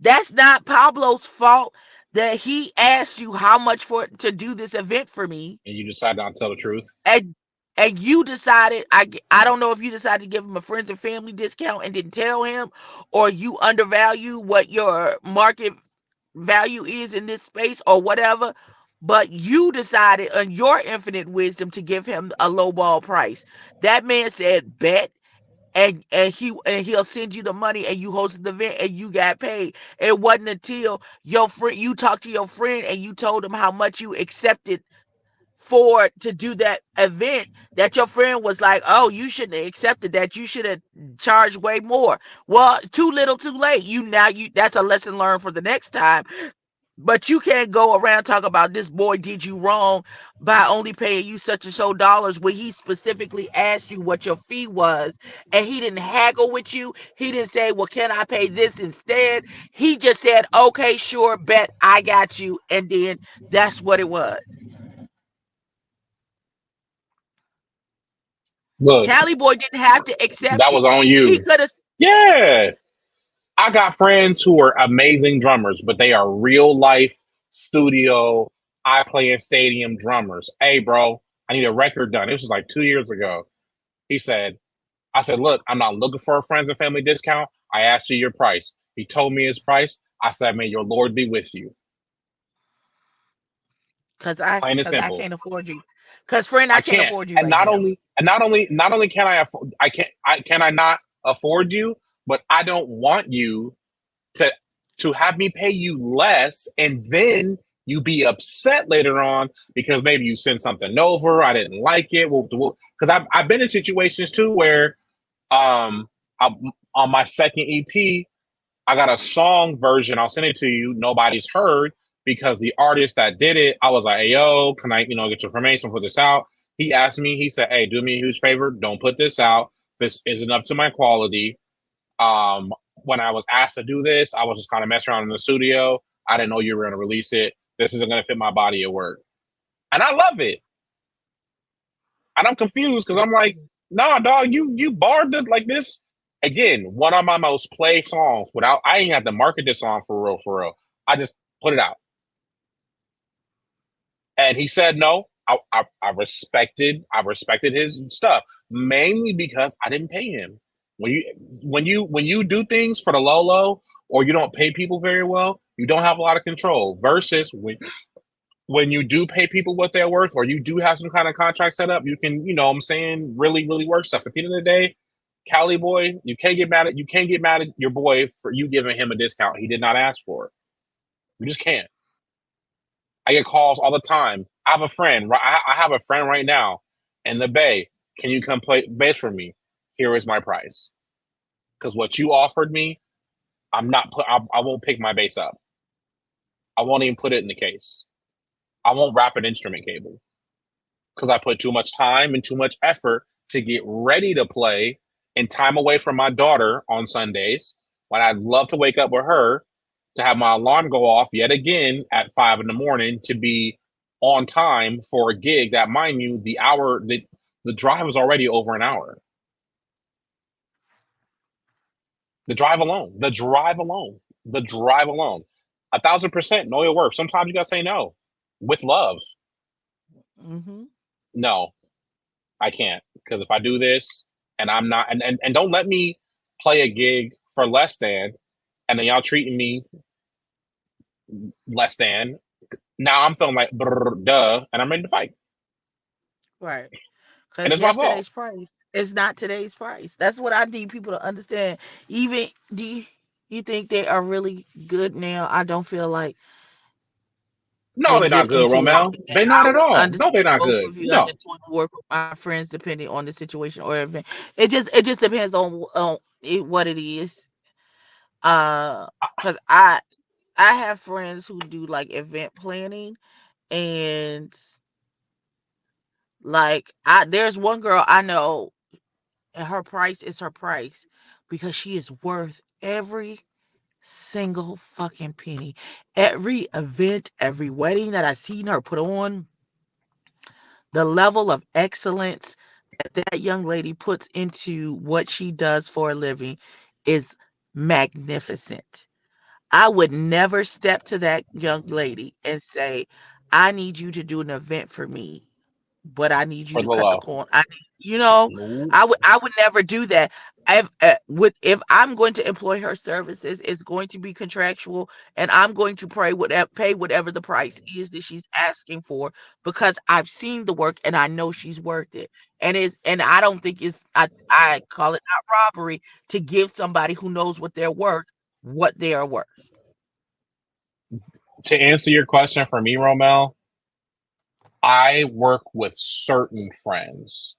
[SPEAKER 3] That's not Pablo's fault that he asked you how much for to do this event for me.
[SPEAKER 4] and you decide not to tell the truth.
[SPEAKER 3] And and you decided, I don't know if you decided to give him a friends and family discount and didn't tell him, or you undervalue what your market value is in this space or whatever, but you decided on your infinite wisdom to give him a low ball price. That man said bet, and he'll send you the money, and you hosted the event and you got paid. It wasn't until your friend, you talked to your friend and you told him how much you accepted for to do that event, that your friend was like, oh, you shouldn't have accepted that, you should have charged way more. Well, too little too late. You that's a lesson learned for the next time. But you can't go around talk about this boy did you wrong by only paying you such and so dollars when he specifically asked you what your fee was, and he didn't haggle with you. He didn't say, well, can I pay this instead? He just said, okay, sure, bet, I got you. And then that's what it was.
[SPEAKER 4] Look,
[SPEAKER 3] Cali Boy didn't have to
[SPEAKER 4] that
[SPEAKER 3] accept
[SPEAKER 4] was
[SPEAKER 3] it.
[SPEAKER 4] on
[SPEAKER 3] He
[SPEAKER 4] you.
[SPEAKER 3] could have.
[SPEAKER 4] Yeah. I got friends who are amazing drummers, but they are real life studio, I play in stadium drummers. Hey, bro, I need a record done. This was like 2 years ago. He said, I said, look, I'm not looking for a friends and family discount. I asked you your price. He told me his price. I said, may your Lord be with you. Plain and
[SPEAKER 3] Cause I
[SPEAKER 4] simple.
[SPEAKER 3] can't afford you. Cause friend, I
[SPEAKER 4] I
[SPEAKER 3] can't
[SPEAKER 4] can't.
[SPEAKER 3] afford you
[SPEAKER 4] And
[SPEAKER 3] right now.
[SPEAKER 4] not only can I afford, can I not afford you, but I don't want you to have me pay you less and then you be upset later on because maybe you sent something over, I didn't like it. Because I've been in situations too where I, on my second EP, I got a song version. I'll send it to you. Nobody's heard because the artist that did it, I was like, hey, yo, can I, get your information, put this out? He asked me, he said, hey, do me a huge favor. Don't put this out. This isn't up to my quality. When I was asked to do this, I was just kind of messing around in the studio. I didn't know you were going to release it. This isn't going to fit my body of work. And I love it. And I'm confused because I'm like, nah, dog, you barred this like this. Again, one of my most played songs without, I ain't have to market this song for real, for real. I just put it out. And he said no. I respected his stuff mainly because I didn't pay him. When you do things for the low low or you don't pay people very well, you don't have a lot of control. Versus when you do pay people what they're worth or you do have some kind of contract set up, you can, what I'm saying, really, really work stuff. At the end of the day, Cali boy, you can't get mad at your boy for you giving him a discount he did not ask for. You just can't. I get calls all the time. I have a friend. I have a friend right now in the Bay. Can you come play bass for me? Here is my price. Because what you offered me, I'm not put. I won't pick my bass up. I won't even put it in the case. I won't wrap an instrument cable because I put too much time and too much effort to get ready to play and time away from my daughter on Sundays when I'd love to wake up with her to have my alarm go off yet again at 5 in the morning to be on time for a gig that, mind you, the drive is already over an hour. The drive alone, 1,000% know your worth. Sometimes you gotta say no with love.
[SPEAKER 3] Mm-hmm.
[SPEAKER 4] No, I can't because if I do this and I'm not, and don't let me play a gig for less than, and then y'all treating me less than. Now I'm feeling like duh, and I'm ready to fight,
[SPEAKER 3] Right.
[SPEAKER 4] and
[SPEAKER 3] Because
[SPEAKER 4] it's my fault.
[SPEAKER 3] yesterday's price is not today's price. That's what I need people to understand. Even you think they are really good now? I don't feel like
[SPEAKER 4] No,
[SPEAKER 3] they
[SPEAKER 4] they're not
[SPEAKER 3] get
[SPEAKER 4] good,
[SPEAKER 3] into it.
[SPEAKER 4] Romel.
[SPEAKER 3] And
[SPEAKER 4] They're not
[SPEAKER 3] I
[SPEAKER 4] at
[SPEAKER 3] would
[SPEAKER 4] all. No,
[SPEAKER 3] understand
[SPEAKER 4] they're not
[SPEAKER 3] both
[SPEAKER 4] good.
[SPEAKER 3] of you. I
[SPEAKER 4] No,
[SPEAKER 3] just want to work with my friends depending on the situation or event. It just depends on what it is. Cause I have friends who do like event planning, and like I there's one girl I know, and her price is her price because she is worth every single fucking penny. Every event, every wedding that I've seen her put on, the level of excellence that young lady puts into what she does for a living is magnificent. I would never step to that young lady and say, I need you to do an event for me. but I need you
[SPEAKER 4] For
[SPEAKER 3] to
[SPEAKER 4] the
[SPEAKER 3] cut the
[SPEAKER 4] low.
[SPEAKER 3] corn.
[SPEAKER 4] Nope.
[SPEAKER 3] I would never do that. If I'm going to employ her services, it's going to be contractual, and I'm going to pay whatever the price is that she's asking for, because I've seen the work and I know she's worth it. And I don't think I call it not robbery to give somebody who knows what they're worth what they are worth.
[SPEAKER 4] To answer your question for me, Romel, I work with certain friends.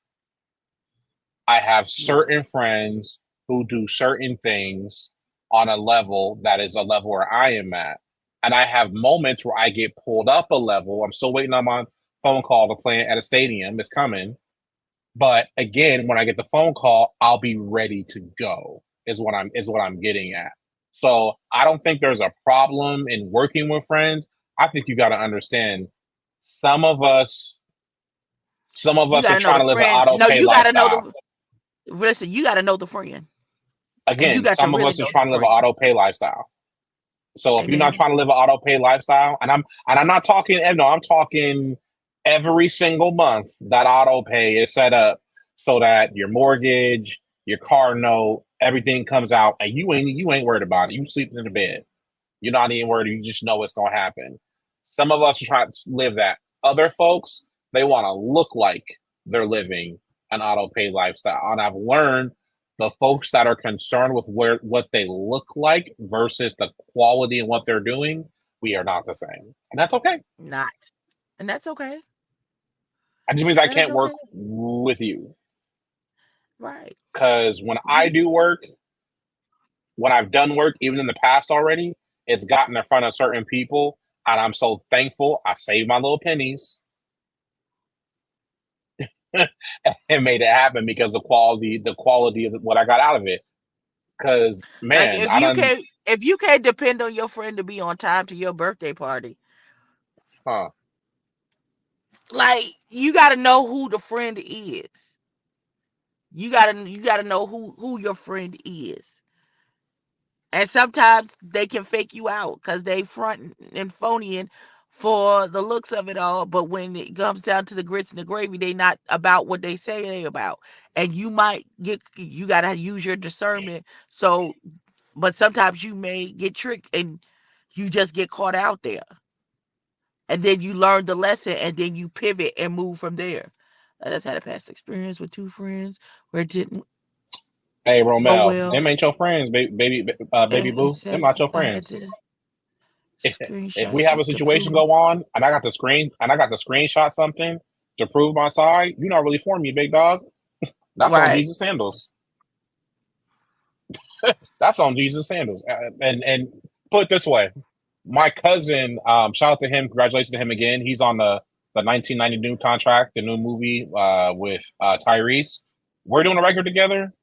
[SPEAKER 4] I have
[SPEAKER 3] Yeah.
[SPEAKER 4] certain friends who do certain things on a level that is a level where I am at. And I have moments where I get pulled up a level. I'm still waiting on my phone call to play at a stadium. It's coming. But again, when I get the phone call, I'll be ready to go. Is what I'm getting at. So I don't think there's a problem in working with friends. I think you got to understand some of us some of
[SPEAKER 3] You
[SPEAKER 4] us
[SPEAKER 3] got
[SPEAKER 4] are
[SPEAKER 3] to know
[SPEAKER 4] trying
[SPEAKER 3] the
[SPEAKER 4] to live an
[SPEAKER 3] friend.
[SPEAKER 4] auto
[SPEAKER 3] No,
[SPEAKER 4] pay
[SPEAKER 3] you got to know
[SPEAKER 4] lifestyle.
[SPEAKER 3] the listen, you got to know the friend. And you
[SPEAKER 4] Again,
[SPEAKER 3] got to
[SPEAKER 4] some of
[SPEAKER 3] really
[SPEAKER 4] us are
[SPEAKER 3] know the
[SPEAKER 4] trying to live an
[SPEAKER 3] friend.
[SPEAKER 4] auto pay lifestyle. So if you're not
[SPEAKER 3] Amen.
[SPEAKER 4] trying to live an auto pay lifestyle, and I'm not talking, and no, I'm talking every single month that auto pay is set up so that your mortgage, your car note, everything comes out, and you ain't worried about it. You sleeping in the bed. You're not even worried. You just know it's gonna happen. Some of us are trying to live that. Other folks, they want to look like they're living an auto pay lifestyle. And I've learned the folks that are concerned with what they look like versus the quality in what they're doing, we are not the same. And that's okay.
[SPEAKER 3] Not. And that's okay.
[SPEAKER 4] That just means I
[SPEAKER 3] That is
[SPEAKER 4] can't work
[SPEAKER 3] okay.
[SPEAKER 4] with you.
[SPEAKER 3] Right.
[SPEAKER 4] Because when I
[SPEAKER 3] We
[SPEAKER 4] do work, when I've done work, even in the past already, it's gotten in front of certain people. And I'm so thankful I saved my little pennies and made it happen because the quality of what I got out of it. Because
[SPEAKER 3] like
[SPEAKER 4] man, I done,
[SPEAKER 3] if you can't depend on your friend to be on time to your birthday party,
[SPEAKER 4] huh?
[SPEAKER 3] like you got to know who the friend is. You got to know who your friend is. And sometimes they can fake you out because they front and phonying for the looks of it all. But when it comes down to the grits and the gravy, they not about what they say they about. And you gotta use your discernment. So, but sometimes you may get tricked and you just get caught out there. And then you learn the lesson and then you pivot and move from there. I just had a past experience with two friends where it didn't
[SPEAKER 4] Hey,
[SPEAKER 3] go
[SPEAKER 4] Romel,
[SPEAKER 3] well.
[SPEAKER 4] them ain't your friends, baby
[SPEAKER 3] And
[SPEAKER 4] boo. Them not your
[SPEAKER 3] I had
[SPEAKER 4] friends.
[SPEAKER 3] to
[SPEAKER 4] If
[SPEAKER 3] screenshot
[SPEAKER 4] we have a
[SPEAKER 3] something to
[SPEAKER 4] situation
[SPEAKER 3] prove.
[SPEAKER 4] go on, and I got to screenshot something to prove my side, you're not really for me, big dog. That's on
[SPEAKER 3] Right.
[SPEAKER 4] Jesus sandals. That's on Jesus sandals. And put it this way, my cousin, shout out to him, congratulations to him again. He's on the 1990 new contract, the new movie with Tyrese. We're doing a record together.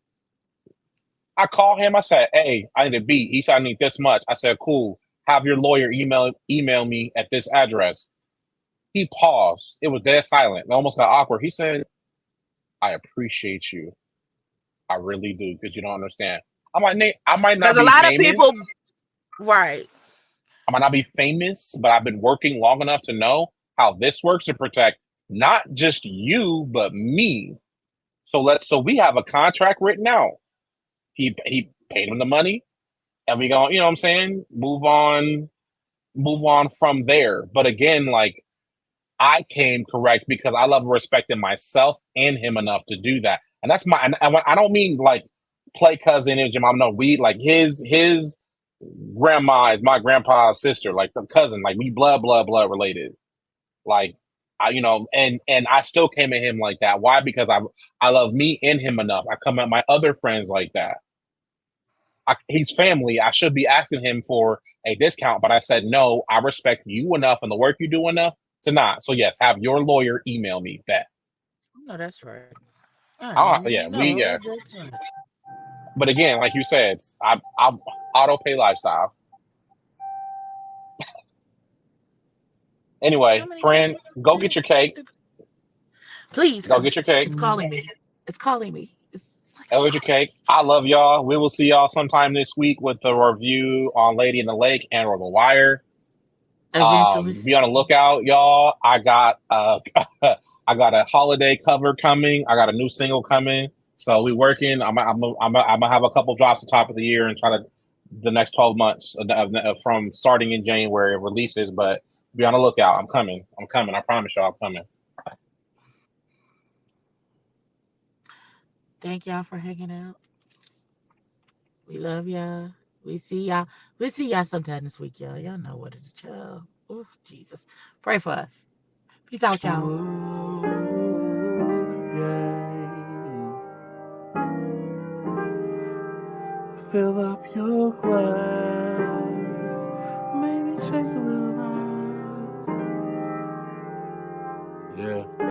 [SPEAKER 4] I call him. I said, "Hey, I need a beat." He said, "I need this much." I said, "Cool. Have your lawyer email me at this address." He paused. It was dead silent. It almost got awkward. He said, "I appreciate you. I really do, because you don't understand." I'm like, Nate, I might
[SPEAKER 3] Because
[SPEAKER 4] not
[SPEAKER 3] a
[SPEAKER 4] be
[SPEAKER 3] lot of people,
[SPEAKER 4] famous.
[SPEAKER 3] right.
[SPEAKER 4] I might not be famous, but I've been working long enough to know how this works to protect not just you, but me. So we have a contract written out. He paid him the money, and we go, you know what I'm saying? Move on from there. But again, like, I came correct because I love respecting myself and him enough to do that. And that's and I don't mean like play cousin is your mom. No, we like his grandma is my grandpa's sister, like the cousin, like we blood related. Like and I still came at him like that. Why? Because I love me and him enough. I come at my other friends like that. He's family. I should be asking him for a discount, but I said no. I respect you enough and the work you do enough to not. So yes, have your lawyer email me that.
[SPEAKER 3] No, that's right. I
[SPEAKER 4] Yeah,
[SPEAKER 3] know that's right.
[SPEAKER 4] but again, like you said, I'm auto pay lifestyle.
[SPEAKER 3] How
[SPEAKER 4] Anyway,
[SPEAKER 3] many
[SPEAKER 4] friend,
[SPEAKER 3] times?
[SPEAKER 4] go get your cake.
[SPEAKER 3] Please,
[SPEAKER 4] Go
[SPEAKER 3] because
[SPEAKER 4] get your cake.
[SPEAKER 3] it's calling me. It's calling me. It's like it's
[SPEAKER 4] Go get your
[SPEAKER 3] calling
[SPEAKER 4] cake. I love y'all. We will see y'all sometime this week with the review on Lady in the Lake and or The Wire.
[SPEAKER 3] Eventually.
[SPEAKER 4] Be on the lookout, y'all. I got I got a holiday cover coming. I got a new single coming. So we working. I'm gonna have a couple drops at the top of the year and try to the next 12 months from starting in January of releases. But be on the lookout. I'm coming. I'm coming. I promise y'all, I'm coming.
[SPEAKER 3] Thank y'all for hanging out. We love y'all. We see y'all. We see y'all sometime this week, y'all. Y'all know what it is, y'all. Ooh, Jesus. Pray for us. Peace out, y'all.
[SPEAKER 2] Fill up your glass, maybe shake a little ice. Yeah.